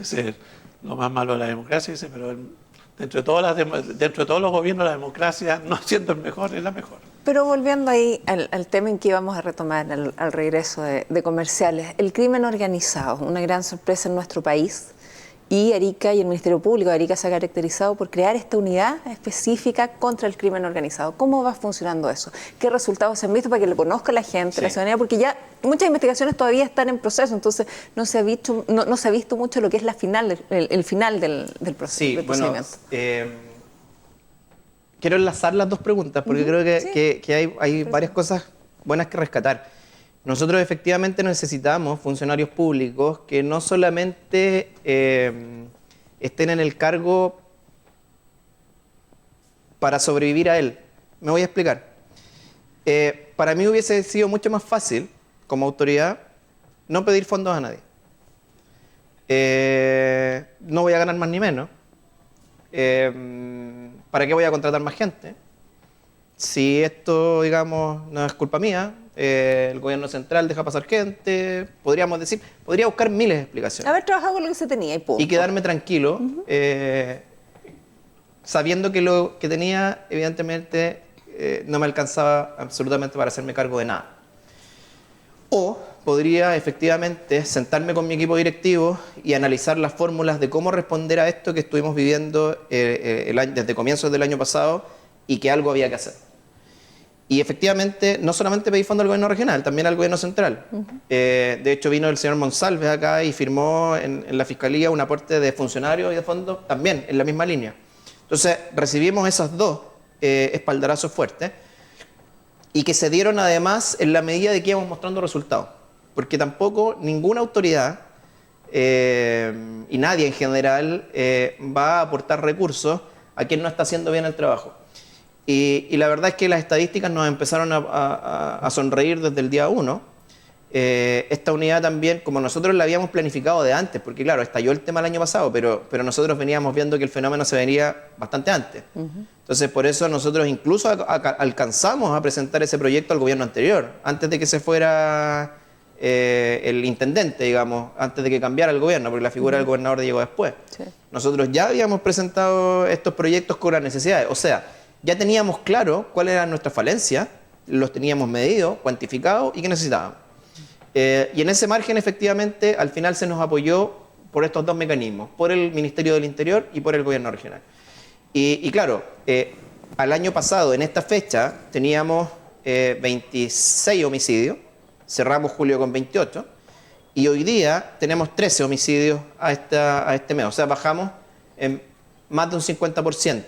Ese es lo más malo de la democracia, pero dentro de todos los gobiernos la democracia, no siendo el mejor, es la mejor. Pero volviendo ahí al tema en que íbamos a retomar al regreso de comerciales, el crimen organizado, una gran sorpresa en nuestro país, y Arica y el Ministerio Público de Arica se ha caracterizado por crear esta unidad específica contra el crimen organizado. ¿Cómo va funcionando eso? ¿Qué resultados se han visto para que lo conozca la gente, la ciudadanía? Porque ya muchas investigaciones todavía están en proceso, entonces no se ha visto mucho lo que es el final del proceso. Sí, del procedimiento. Quiero enlazar las dos preguntas porque creo que hay varias cosas buenas que rescatar. Nosotros efectivamente necesitamos funcionarios públicos que no solamente estén en el cargo para sobrevivir a él. Me voy a explicar. Para mí hubiese sido mucho más fácil, como autoridad, no pedir fondos a nadie. No voy a ganar más ni menos. ¿Para qué voy a contratar más gente? Si esto, digamos, no es culpa mía, el gobierno central deja pasar gente, podría buscar miles de explicaciones. Haber trabajado con lo que se tenía y punto. Y quedarme tranquilo, sabiendo que lo que tenía, evidentemente, no me alcanzaba absolutamente para hacerme cargo de nada. O podría efectivamente sentarme con mi equipo directivo y analizar las fórmulas de cómo responder a esto que estuvimos viviendo desde comienzos del año pasado y que algo había que hacer. Y efectivamente, no solamente pedí fondo al gobierno regional, también al gobierno central. De hecho, vino el señor Monsalve acá y firmó en la Fiscalía un aporte de funcionarios y de fondos también en la misma línea. Entonces, recibimos esos dos espaldarazos fuertes y que se dieron además en la medida de que íbamos mostrando resultados. Porque tampoco ninguna autoridad y nadie en general va a aportar recursos a quien no está haciendo bien el trabajo. Y la verdad es que las estadísticas nos empezaron a sonreír desde el día 1. Esta unidad también, como nosotros la habíamos planificado de antes, porque claro, estalló el tema el año pasado, pero nosotros veníamos viendo que el fenómeno se venía bastante antes. Entonces, por eso nosotros incluso alcanzamos a presentar ese proyecto al gobierno anterior, antes de que se fuera el intendente, digamos, antes de que cambiara el gobierno, porque la figura del gobernador llegó después. Sí. Nosotros ya habíamos presentado estos proyectos con las necesidades, o sea, ya teníamos claro cuáles eran nuestras falencias, los teníamos medidos, cuantificados y qué necesitábamos. Y en ese margen, efectivamente, al final se nos apoyó por estos dos mecanismos, por el Ministerio del Interior y por el Gobierno Regional. Y claro, al año pasado, en esta fecha, teníamos 26 homicidios, cerramos julio con 28, y hoy día tenemos 13 homicidios a este mes, o sea, bajamos en más de un 50%,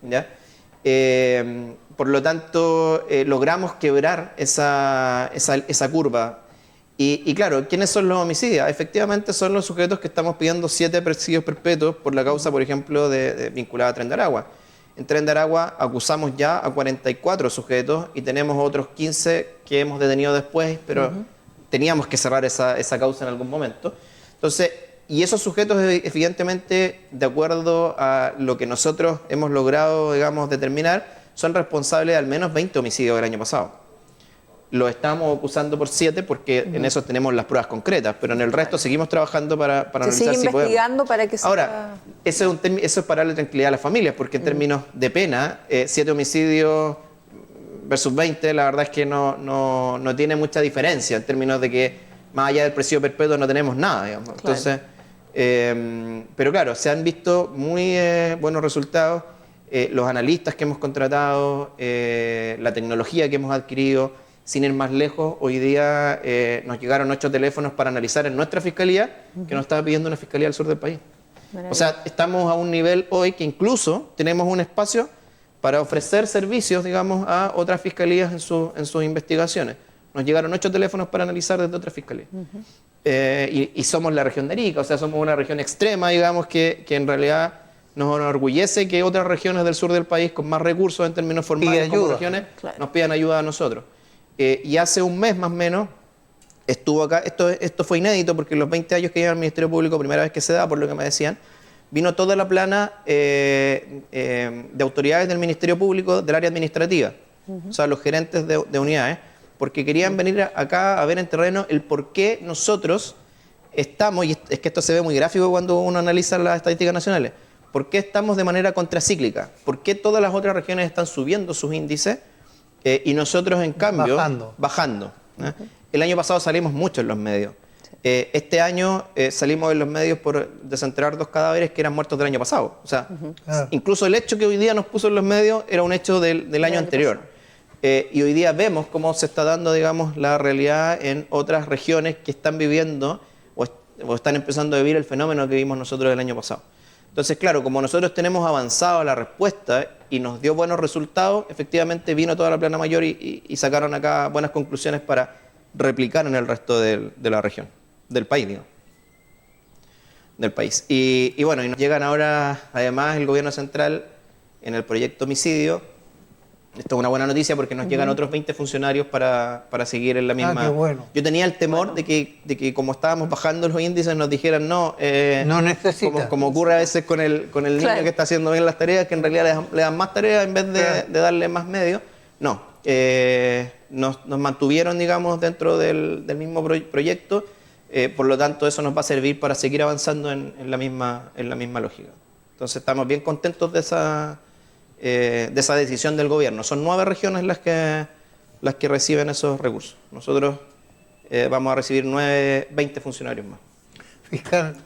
¿ya? Por lo tanto, logramos quebrar esa curva. Y claro, ¿quiénes son los homicidas? Efectivamente son los sujetos que estamos pidiendo 7 presidios perpetuos por la causa, por ejemplo, vinculada a Tren de Aragua. En Tren de Aragua acusamos ya a 44 sujetos y tenemos otros 15 que hemos detenido después, pero teníamos que cerrar esa causa en algún momento. Entonces, y esos sujetos, evidentemente, de acuerdo a lo que nosotros hemos logrado, digamos, determinar, son responsables de al menos 20 homicidios del año pasado. Lo estamos acusando por 7 porque en eso tenemos las pruebas concretas, pero en el resto seguimos trabajando para analizar si podemos. Se sigue investigando para que sea... Ahora, eso es para darle tranquilidad a las familias, porque en términos de pena, 7 homicidios versus 20, la verdad es que no tiene mucha diferencia en términos de que más allá del presidio perpetuo no tenemos nada, digamos. Claro. Entonces, pero claro, se han visto muy buenos resultados. Los analistas que hemos contratado, la tecnología que hemos adquirido. Sin ir más lejos, hoy día nos llegaron 8 teléfonos para analizar en nuestra fiscalía, que nos estaba pidiendo una fiscalía al sur del país. O sea, estamos a un nivel hoy que incluso tenemos un espacio para ofrecer servicios, digamos, a otras fiscalías en sus investigaciones. Nos llegaron 8 teléfonos para analizar desde otras fiscalías. Y somos la región de Arica, o sea, somos una región extrema, digamos, que en realidad nos enorgullece que otras regiones del sur del país con más recursos en términos formales como regiones nos pidan ayuda a nosotros. Y hace un mes más o menos estuvo acá, esto fue inédito porque en los 20 años que lleva el Ministerio Público, primera vez que se da, por lo que me decían, vino toda la plana de autoridades del Ministerio Público del área administrativa, o sea, los gerentes de unidades, porque querían venir acá a ver en terreno el por qué nosotros estamos, y es que esto se ve muy gráfico cuando uno analiza las estadísticas nacionales, por qué estamos de manera contracíclica, por qué todas las otras regiones están subiendo sus índices y nosotros en cambio bajando. El año pasado salimos mucho en los medios. Este año salimos en los medios por desenterrar 2 cadáveres que eran muertos del año pasado. O sea, incluso el hecho que hoy día nos puso en los medios era un hecho del año anterior. Y hoy día vemos cómo se está dando, digamos, la realidad en otras regiones que están viviendo o están empezando a vivir el fenómeno que vimos nosotros el año pasado. Entonces, claro, como nosotros tenemos avanzado la respuesta y nos dio buenos resultados, efectivamente vino toda la plana mayor y sacaron acá buenas conclusiones para replicar en el resto de la región, del país, digo. Del país. Y bueno, y nos llegan ahora, además, el gobierno central en el proyecto homicidio. Esto es una buena noticia porque nos llegan otros 20 funcionarios para seguir en la misma. Qué bueno. Yo tenía el temor de que como estábamos bajando los índices nos dijeran no necesita. Como ocurre a veces con el niño que está haciendo bien las tareas, que en realidad le dan más tareas en vez de darle más medios. No, nos mantuvieron, digamos, dentro del mismo proyecto. Por lo tanto, eso nos va a servir para seguir avanzando en la misma lógica. Entonces, estamos bien contentos de esa decisión del gobierno. Son 9 regiones las que reciben esos recursos. Nosotros vamos a recibir 20 funcionarios más. Fiscal,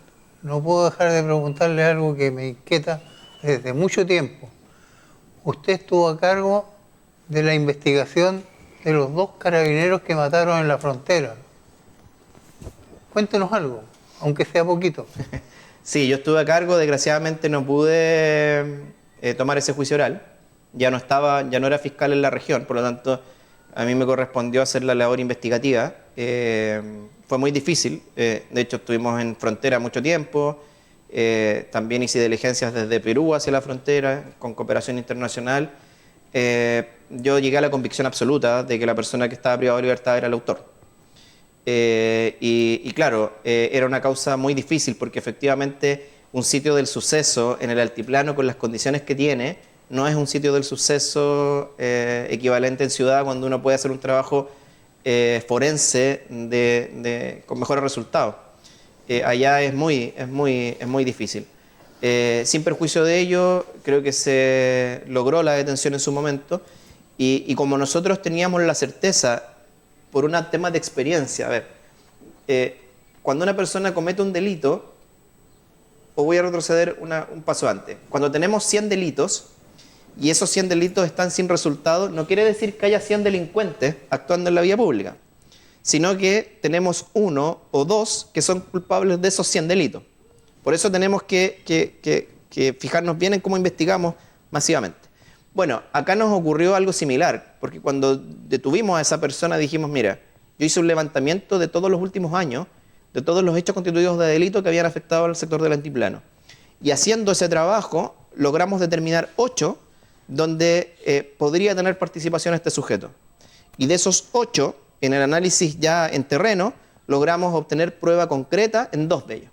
no puedo dejar de preguntarle algo que me inquieta desde mucho tiempo. Usted estuvo a cargo de la investigación de los 2 carabineros que mataron en la frontera. Cuéntenos algo, aunque sea poquito. Sí, yo estuve a cargo, desgraciadamente no pude tomar ese juicio oral. Ya no era fiscal en la región, por lo tanto a mí me correspondió hacer la labor investigativa. Fue muy difícil, de hecho estuvimos en frontera mucho tiempo, también hice diligencias desde Perú hacia la frontera con cooperación internacional. Yo llegué a la convicción absoluta de que la persona que estaba privada de libertad era el autor. Y claro, era una causa muy difícil porque efectivamente un sitio del suceso en el altiplano con las condiciones que tiene no es un sitio del suceso equivalente en ciudad cuando uno puede hacer un trabajo forense con mejores resultados. Allá es muy difícil. Sin perjuicio de ello, creo que se logró la detención en su momento y como nosotros teníamos la certeza por un tema de experiencia, a ver, cuando una persona comete un delito, o voy a retroceder un paso antes, cuando tenemos 100 delitos y esos 100 delitos están sin resultado, no quiere decir que haya 100 delincuentes actuando en la vía pública, sino que tenemos 1 o 2 que son culpables de esos 100 delitos. Por eso tenemos que fijarnos bien en cómo investigamos masivamente. Bueno, acá nos ocurrió algo similar, porque cuando detuvimos a esa persona dijimos, mira, yo hice un levantamiento de todos los últimos años, de todos los hechos constitutivos de delito que habían afectado al sector del altiplano. Y haciendo ese trabajo, logramos determinar 8 donde podría tener participación este sujeto. Y de esos 8, en el análisis ya en terreno, logramos obtener prueba concreta en 2 de ellos.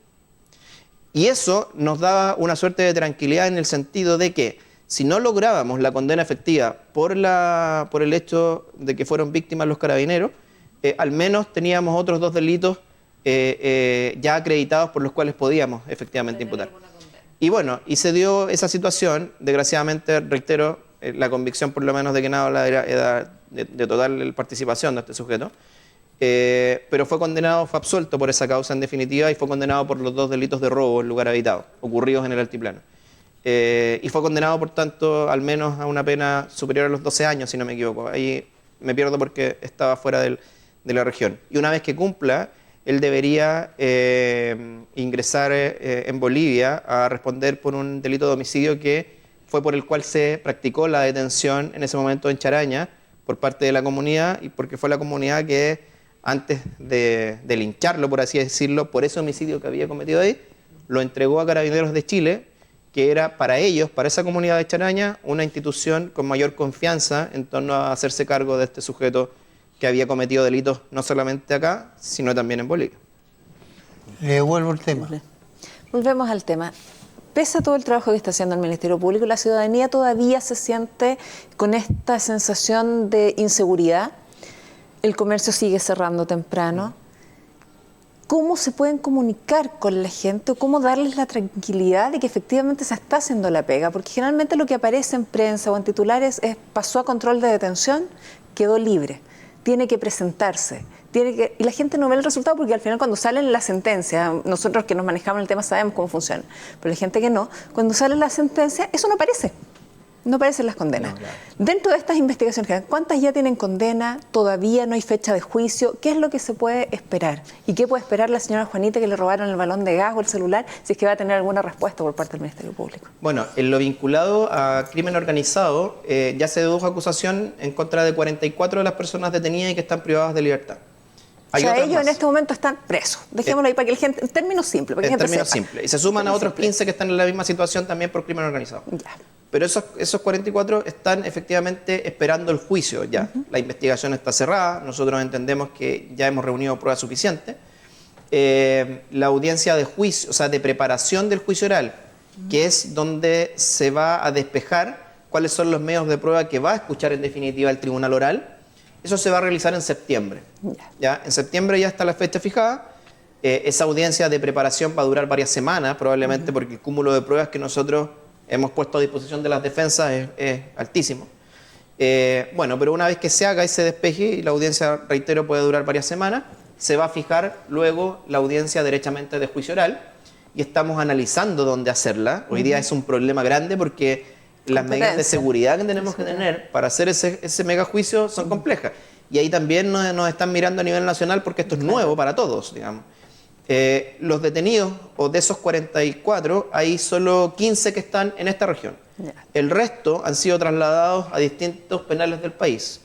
Y eso nos daba una suerte de tranquilidad en el sentido de que si no lográbamos la condena efectiva por el hecho de que fueron víctimas los carabineros, al menos teníamos otros 2 delitos ya acreditados por los cuales podíamos efectivamente imputar. Y bueno, y se dio esa situación, desgraciadamente, reitero, la convicción por lo menos de que nada era de total participación de este sujeto, pero fue absuelto por esa causa en definitiva y fue condenado por los 2 delitos de robo en lugar habitado, ocurridos en el altiplano. Y fue condenado, por tanto, al menos a una pena superior a los 12 años, si no me equivoco. Ahí me pierdo porque estaba fuera de la región. Y una vez que cumpla él debería ingresar en Bolivia a responder por un delito de homicidio que fue por el cual se practicó la detención en ese momento en Charaña por parte de la comunidad, y porque fue la comunidad que antes de lincharlo, por así decirlo, por ese homicidio que había cometido ahí, lo entregó a Carabineros de Chile, que era para ellos, para esa comunidad de Charaña, una institución con mayor confianza en torno a hacerse cargo de este sujeto que había cometido delitos no solamente acá, sino también en Bolivia. Le devuelvo el tema. Volvemos al tema. Pese a todo el trabajo que está haciendo el Ministerio Público, la ciudadanía todavía se siente con esta sensación de inseguridad. El comercio sigue cerrando temprano. ¿Cómo se pueden comunicar con la gente o cómo darles la tranquilidad de que efectivamente se está haciendo la pega? Porque generalmente lo que aparece en prensa o en titulares es: pasó a control de detención, quedó libre, tiene que presentarse. Y la gente no ve el resultado, porque al final cuando salen las sentencias, nosotros que nos manejamos el tema sabemos cómo funciona, pero la gente que no, cuando sale la sentencia, eso no aparece. No aparecen las condenas. No, claro. Dentro de estas investigaciones, ¿cuántas ya tienen condena? ¿Todavía no hay fecha de juicio? ¿Qué es lo que se puede esperar? ¿Y qué puede esperar la señora Juanita, que le robaron el balón de gas o el celular, si es que va a tener alguna respuesta por parte del Ministerio Público? Bueno, en lo vinculado a crimen organizado, ya se dedujo acusación en contra de 44 de las personas detenidas y que están privadas de libertad. O sea, ellos en este momento están presos. Dejémoslo ahí para que la gente, en términos simples, para que la gente sepa. Simples. Y se suman a otros 15 que están en la misma situación también por crimen organizado. Ya. Pero esos 44 están efectivamente esperando el juicio ya. La investigación está cerrada, nosotros entendemos que ya hemos reunido pruebas suficientes. La audiencia de juicio, o sea, de preparación del juicio oral, que es donde se va a despejar cuáles son los medios de prueba que va a escuchar en definitiva el tribunal oral. Eso se va a realizar en septiembre. ¿Ya? En septiembre ya está la fecha fijada. Esa audiencia de preparación va a durar varias semanas, probablemente porque el cúmulo de pruebas que nosotros hemos puesto a disposición de las defensas es altísimo. Bueno, pero una vez que se haga ese despeje, y la audiencia, reitero, puede durar varias semanas, se va a fijar luego la audiencia derechamente de juicio oral, y estamos analizando dónde hacerla. Hoy día es un problema grande porque las medidas de seguridad que tenemos que tener para hacer ese mega juicio son complejas. Y ahí también nos están mirando a nivel nacional, porque esto es nuevo para todos, digamos. Los detenidos, o de esos 44, hay solo 15 que están en esta región. El resto han sido trasladados a distintos penales del país.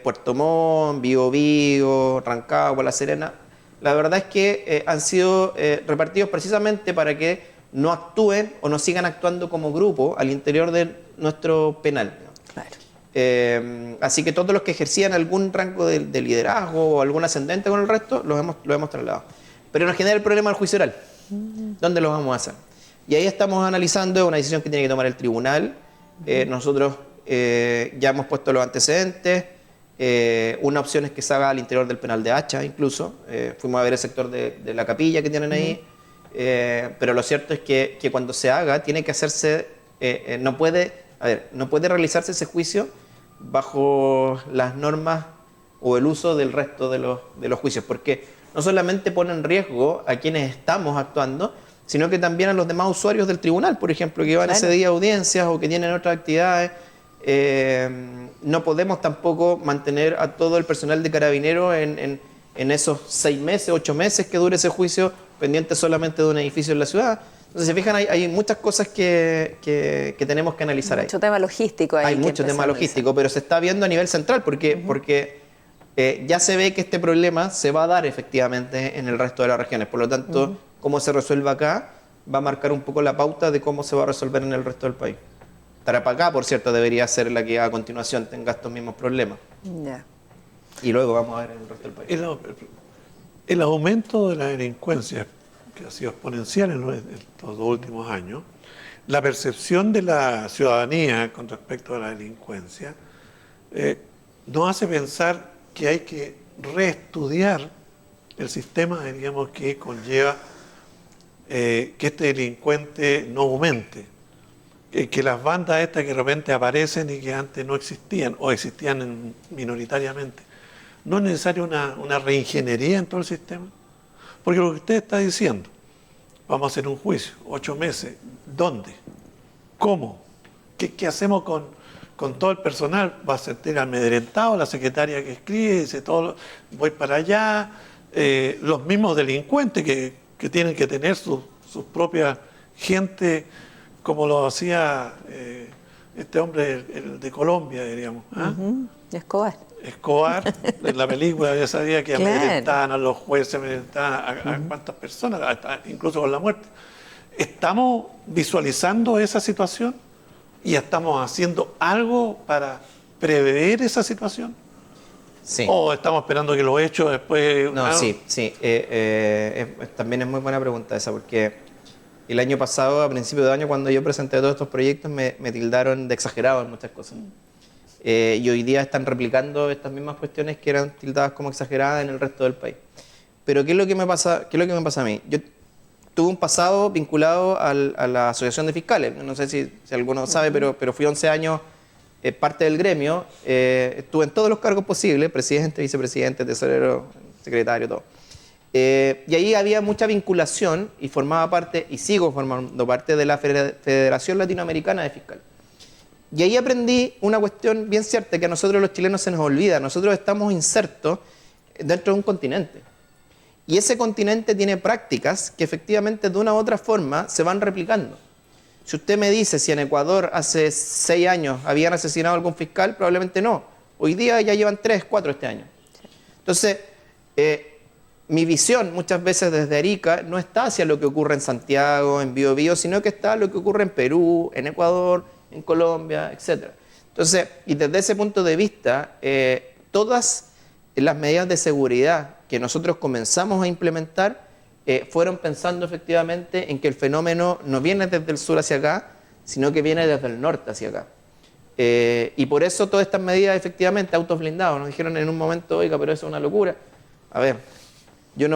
Puerto Montt, Biobío, Rancagua, La Serena. La verdad es que han sido repartidos precisamente para que no actúen o no sigan actuando como grupo al interior de nuestro penal. Claro. Así que todos los que ejercían algún rango de liderazgo o algún ascendente con el resto, los hemos trasladado. Pero nos genera el problema del juicio oral. ¿Dónde lo vamos a hacer? Y ahí estamos analizando una decisión que tiene que tomar el tribunal. Nosotros ya hemos puesto los antecedentes. Una opción es que se haga al interior del penal de Hacha, incluso. Fuimos a ver el sector de la capilla que tienen ahí. Pero lo cierto es que cuando se haga, tiene que hacerse, no puede realizarse ese juicio bajo las normas o el uso del resto de los juicios, porque no solamente pone en riesgo a quienes estamos actuando, sino que también a los demás usuarios del tribunal, por ejemplo, que van ese día a audiencias o que tienen otras actividades. No podemos tampoco mantener a todo el personal de Carabineros en esos 6 meses, 8 meses que dure ese juicio, pendiente solamente de un edificio en la ciudad. Entonces, se fijan, hay muchas cosas que tenemos que analizar ahí. Mucho tema logístico ahí. Hay mucho tema logístico, pero se está viendo a nivel central, porque ya se ve que este problema se va a dar efectivamente en el resto de las regiones. Por lo tanto, cómo se resuelve acá va a marcar un poco la pauta de cómo se va a resolver en el resto del país. Tarapacá, por cierto, debería ser la que a continuación tenga estos mismos problemas. Ya. Y luego vamos a ver en el resto del país. El aumento de la delincuencia, que ha sido exponencial en estos 2 últimos años, la percepción de la ciudadanía con respecto a la delincuencia, nos hace pensar que hay que reestudiar el sistema, digamos, que conlleva que este delincuente no aumente. Que las bandas estas que de repente aparecen y que antes no existían, o existían minoritariamente, ¿no es necesaria una reingeniería en todo el sistema? Porque lo que usted está diciendo, vamos a hacer un juicio, 8 meses, ¿dónde? ¿Cómo? ¿Qué hacemos con todo el personal? ¿Va a sentir amedrentado la secretaria que escribe? Dice todo, voy para allá, los mismos delincuentes que tienen que tener sus propias gente, como lo hacía este hombre el de Colombia, diríamos. ¿Ah? Escobar. Escobar, en la película ya sabía que Claro. amedrentaban a los jueces, amedrentaban a cuántas personas, incluso con la muerte. ¿Estamos visualizando esa situación y estamos haciendo algo para prever esa situación? Sí. ¿O estamos esperando que los hechos después... No, sí. También es muy buena pregunta esa, porque el año pasado, a principio de año, cuando yo presenté todos estos proyectos, me tildaron de exagerado en muchas cosas. Y hoy día están replicando estas mismas cuestiones que eran tildadas como exageradas en el resto del país. Pero ¿qué es lo que me pasa a mí? Yo tuve un pasado vinculado a la Asociación de Fiscales. No sé si alguno sabe, pero fui 11 años parte del gremio. Estuve en todos los cargos posibles, presidente, vicepresidente, tesorero, secretario, todo. Y ahí había mucha vinculación y formaba parte, y sigo formando parte, de la Federación Latinoamericana de Fiscales. Y ahí aprendí una cuestión bien cierta, que a nosotros los chilenos se nos olvida. Nosotros estamos insertos dentro de un continente. Y ese continente tiene prácticas que efectivamente de una u otra forma se van replicando. Si usted me dice si en Ecuador hace 6 años habían asesinado a algún fiscal, probablemente no. Hoy día ya llevan 3, 4 este año. Entonces, mi visión muchas veces desde Arica no está hacia lo que ocurre en Santiago, en Biobío, sino que está lo que ocurre en Perú, en Ecuador, en Colombia, etc. Entonces, y desde ese punto de vista, todas las medidas de seguridad que nosotros comenzamos a implementar fueron pensando efectivamente en que el fenómeno no viene desde el sur hacia acá, sino que viene desde el norte hacia acá. Y por eso todas estas medidas, efectivamente, autos blindados, nos dijeron en un momento, oiga, pero eso es una locura. A ver, yo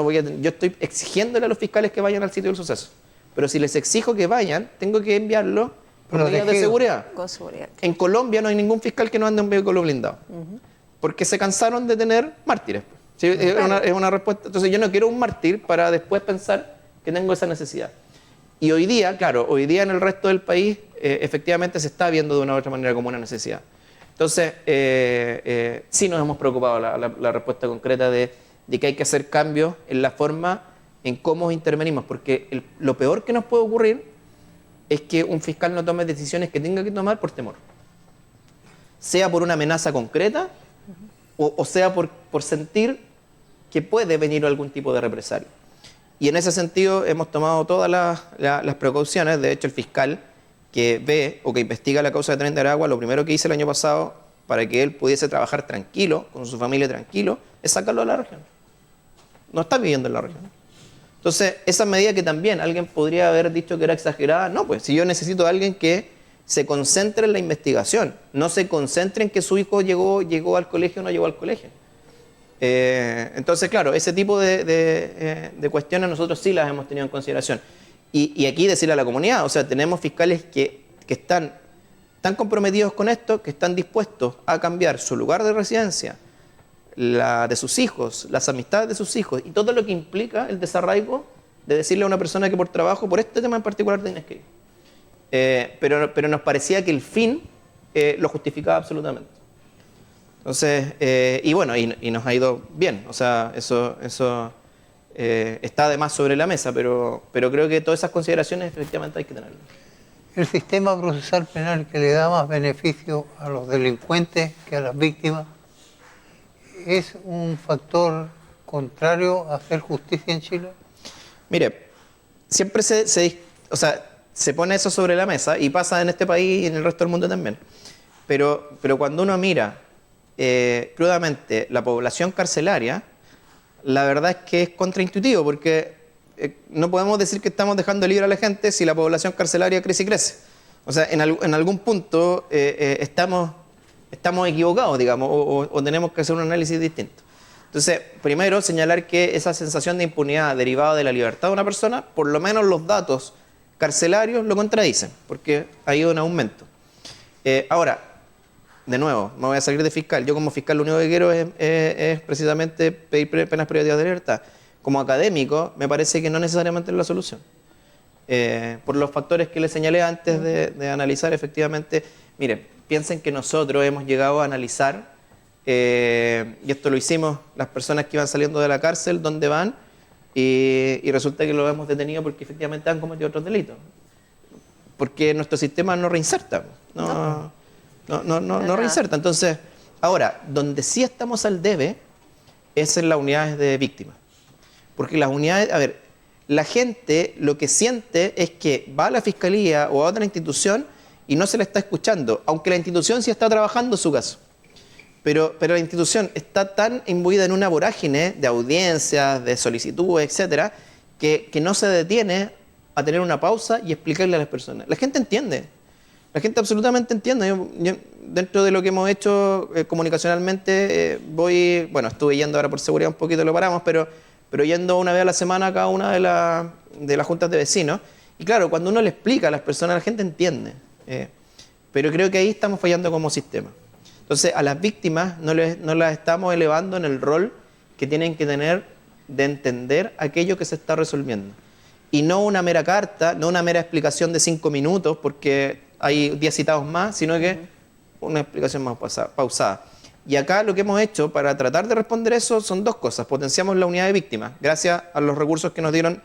estoy exigiéndole a los fiscales que vayan al sitio del suceso, pero si les exijo que vayan, tengo que enviarlo por medidas de seguridad. Con seguridad. En Colombia no hay ningún fiscal que no ande en un vehículo blindado, porque se cansaron de tener mártires. ¿Sí? Es una respuesta. Entonces yo no quiero un mártir para después pensar que tengo esa necesidad. Y hoy día, claro, hoy día en el resto del país efectivamente se está viendo de una u otra manera como una necesidad. Entonces sí nos hemos preocupado la respuesta concreta de que hay que hacer cambios en la forma en cómo intervenimos, porque lo peor que nos puede ocurrir es que un fiscal no tome decisiones que tenga que tomar por temor. Sea por una amenaza concreta o sea por sentir que puede venir algún tipo de represalia. Y en ese sentido hemos tomado todas las precauciones. De hecho, el fiscal que ve o que investiga la causa de Tren de Aragua, lo primero que hice el año pasado para que él pudiese trabajar tranquilo, con su familia tranquilo, es sacarlo de la región. No está viviendo en la región. Entonces, esa medida que también alguien podría haber dicho que era exagerada, no, pues si yo necesito a alguien que se concentre en la investigación, no se concentre en que su hijo llegó al colegio o no llegó al colegio. Entonces, claro, ese tipo de cuestiones nosotros sí las hemos tenido en consideración. Y aquí decirle a la comunidad, o sea, tenemos fiscales que están tan comprometidos con esto, que están dispuestos a cambiar su lugar de residencia, la de sus hijos, las amistades de sus hijos y todo lo que implica el desarraigo de decirle a una persona que por trabajo, por este tema en particular, tienes que ir. Pero nos parecía que el fin lo justificaba absolutamente. Entonces, y bueno, y nos ha ido bien. O sea, eso está además sobre la mesa, pero creo que todas esas consideraciones efectivamente hay que tenerlas. El sistema procesal penal que le da más beneficio a los delincuentes que a las víctimas es un factor contrario a hacer justicia en Chile. Mire, siempre se pone eso sobre la mesa y pasa en este país y en el resto del mundo también. Pero cuando uno mira crudamente la población carcelaria, la verdad es que es contraintuitivo, porque no podemos decir que estamos dejando libre a la gente si la población carcelaria crece y crece. O sea, en algún punto estamos equivocados, digamos, o tenemos que hacer un análisis distinto. Entonces, primero, señalar que esa sensación de impunidad derivada de la libertad de una persona, por lo menos los datos carcelarios lo contradicen, porque ha ido en aumento. Ahora, de nuevo, me voy a salir de fiscal. Yo como fiscal lo único que quiero es precisamente pedir penas privativas de libertad. Como académico, me parece que no necesariamente es la solución. Por los factores que les señalé antes de analizar efectivamente. Miren, piensen que nosotros hemos llegado a analizar y esto lo hicimos las personas que iban saliendo de la cárcel, ¿dónde van? Y resulta que lo hemos detenido porque efectivamente han cometido otros delitos. Porque nuestro sistema no reinserta. No reinserta. Entonces, ahora, donde sí estamos al debe es en las unidades de víctimas. Porque las unidades, a ver, la gente lo que siente es que va a la fiscalía o a otra institución y no se le está escuchando, aunque la institución sí está trabajando su caso. Pero la institución está tan imbuida en una vorágine de audiencias, de solicitudes, etcétera, que no se detiene a tener una pausa y explicarle a las personas. La gente entiende. La gente absolutamente entiende. Yo, dentro de lo que hemos hecho comunicacionalmente, estuve yendo ahora por seguridad un poquito, lo paramos, pero yendo una vez a la semana a cada una de las juntas de vecinos. Y claro, cuando uno le explica a las personas, la gente entiende. Pero creo que ahí estamos fallando como sistema. Entonces, a las víctimas no las estamos elevando en el rol que tienen que tener de entender aquello que se está resolviendo. Y no una mera carta, no una mera explicación de 5 minutos, porque hay 10 citados más, sino que una explicación más pausada. Y acá lo que hemos hecho para tratar de responder eso son 2 cosas. Potenciamos la unidad de víctimas, gracias a los recursos que nos dieron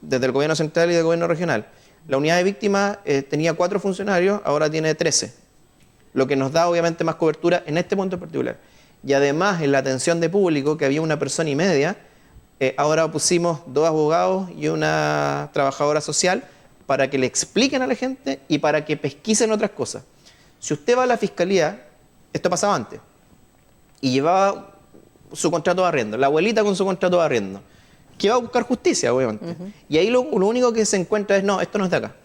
desde el gobierno central y del gobierno regional. La unidad de víctimas tenía 4 funcionarios, ahora tiene 13. Lo que nos da obviamente más cobertura en este punto en particular. Y además en la atención de público, que había 1 persona y media, ahora pusimos 2 abogados y una trabajadora social para que le expliquen a la gente y para que pesquisen otras cosas. Si usted va a la fiscalía, esto pasaba antes, y llevaba su contrato de arriendo, la abuelita con su contrato de arriendo, que va a buscar justicia, obviamente. Y ahí lo único que se encuentra es, no, esto no es de acá.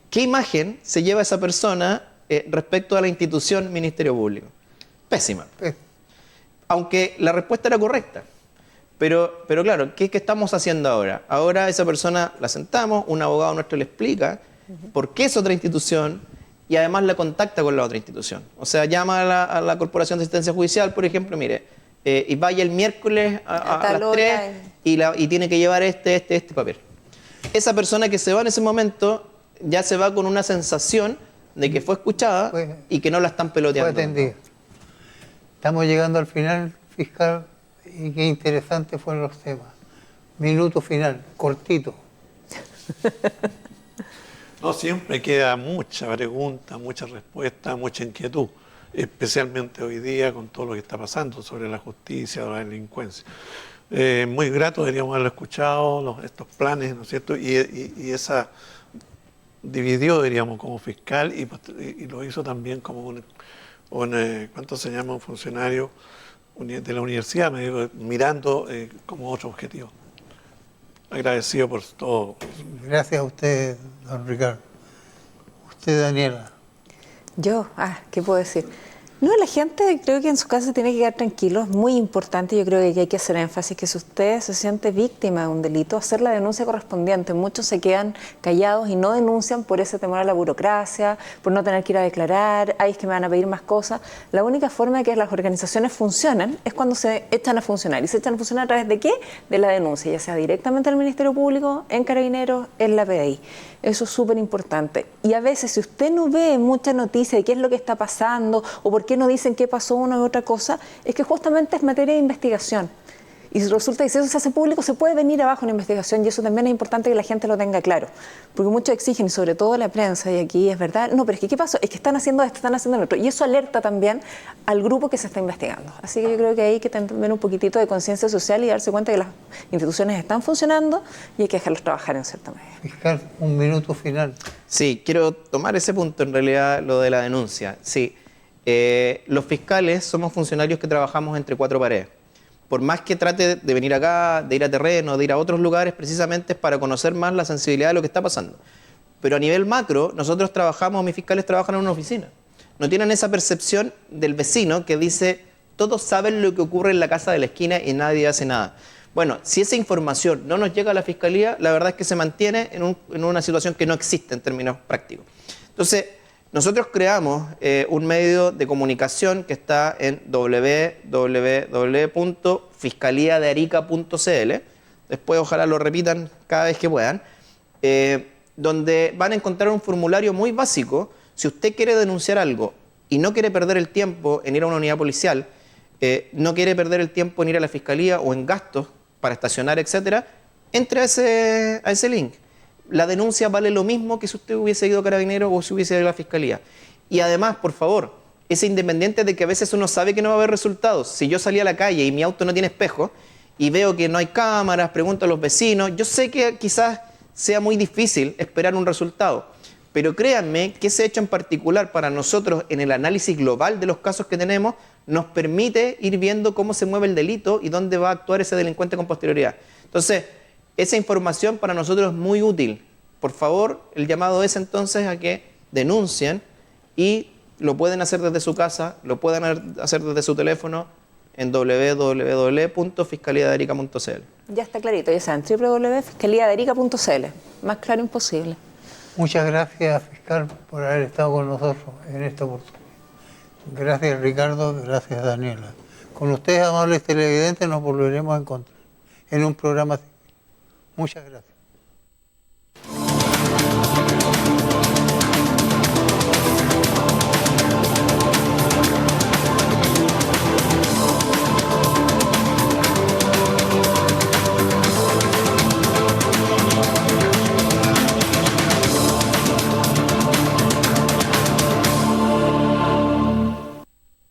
¿Qué imagen se lleva esa persona respecto a la institución Ministerio Público? Pésima. Aunque la respuesta era correcta. Pero claro, ¿qué estamos haciendo ahora? Ahora esa persona la sentamos, un abogado nuestro le explica por qué es otra institución y además la contacta con la otra institución. O sea, llama a la Corporación de Asistencia Judicial, por ejemplo, mire, y vaya el miércoles a las 3 y tiene que llevar este papel. Esa persona que se va en ese momento ya se va con una sensación de que fue escuchada y que no la están peloteando. Fue atendida. Estamos llegando al final, fiscal, y qué interesantes fueron los temas. Minuto final, cortito. No, siempre queda mucha pregunta, mucha respuesta, mucha inquietud, especialmente hoy día con todo lo que está pasando sobre la justicia, la delincuencia. Muy grato, deberíamos haberlo escuchado, estos planes, ¿no es cierto? Y esa dividió, diríamos, como fiscal y lo hizo también como un ¿cuánto se llama? Un funcionario de la universidad, me digo, mirando como otro objetivo. Agradecido por todo. Gracias a usted, don Ricardo. Usted, Daniela. Yo, ¿qué puedo decir? No, la gente creo que en su casa tiene que quedar tranquilo, es muy importante, yo creo que hay que hacer énfasis que si usted se siente víctima de un delito, hacer la denuncia correspondiente. Muchos se quedan callados y no denuncian por ese temor a la burocracia, por no tener que ir a declarar, es que me van a pedir más cosas. La única forma de que las organizaciones funcionen es cuando se echan a funcionar. ¿Y se echan a funcionar a través de qué? De la denuncia, ya sea directamente al Ministerio Público, en Carabineros, en la PDI. Eso es súper importante. Y a veces, si usted no ve mucha noticia de qué es lo que está pasando o por qué no dicen qué pasó una u otra cosa, es que justamente es materia de investigación. Y resulta que si eso se hace público, se puede venir abajo una investigación y eso también es importante que la gente lo tenga claro. Porque muchos exigen, y sobre todo la prensa, y aquí es verdad, no, pero es que ¿qué pasó? Es que están haciendo esto, están haciendo lo otro. Y eso alerta también al grupo que se está investigando. Así que yo creo que hay que tener un poquitito de conciencia social y darse cuenta que las instituciones están funcionando y hay que dejarlos trabajar en cierta medida. Fiscal, un minuto final. Sí, quiero tomar ese punto, en realidad, lo de la denuncia. Sí, los fiscales somos funcionarios que trabajamos entre 4 paredes. Por más que trate de venir acá, de ir a terreno, de ir a otros lugares, precisamente es para conocer más la sensibilidad de lo que está pasando. Pero a nivel macro, nosotros trabajamos, mis fiscales trabajan en una oficina. No tienen esa percepción del vecino que dice, todos saben lo que ocurre en la casa de la esquina y nadie hace nada. Bueno, si esa información no nos llega a la Fiscalía, la verdad es que se mantiene en una situación que no existe en términos prácticos. Entonces, nosotros creamos un medio de comunicación que está en www.fiscaliadearica.cl. Después ojalá lo repitan cada vez que puedan. Donde van a encontrar un formulario muy básico. Si usted quiere denunciar algo y no quiere perder el tiempo en ir a una unidad policial, no quiere perder el tiempo en ir a la fiscalía o en gastos para estacionar, etcétera, entre a ese link. La denuncia vale lo mismo que si usted hubiese ido a Carabineros o si hubiese ido a la fiscalía. Y además, por favor, es independiente de que a veces uno sabe que no va a haber resultados. Si yo salí a la calle y mi auto no tiene espejo y veo que no hay cámaras, pregunto a los vecinos, yo sé que quizás sea muy difícil esperar un resultado, pero créanme que ese hecho en particular para nosotros en el análisis global de los casos que tenemos nos permite ir viendo cómo se mueve el delito y dónde va a actuar ese delincuente con posterioridad. Entonces, esa información para nosotros es muy útil. Por favor, el llamado es entonces a que denuncien y lo pueden hacer desde su casa, lo pueden hacer desde su teléfono en www.fiscaliadearica.cl. Ya está clarito, ya saben, www.fiscaliadearica.cl. Más claro imposible. Muchas gracias, fiscal, por haber estado con nosotros en esta oportunidad. Gracias, Ricardo, gracias, Daniela. Con ustedes, amables televidentes, nos volveremos a encontrar en un programa. Muchas gracias.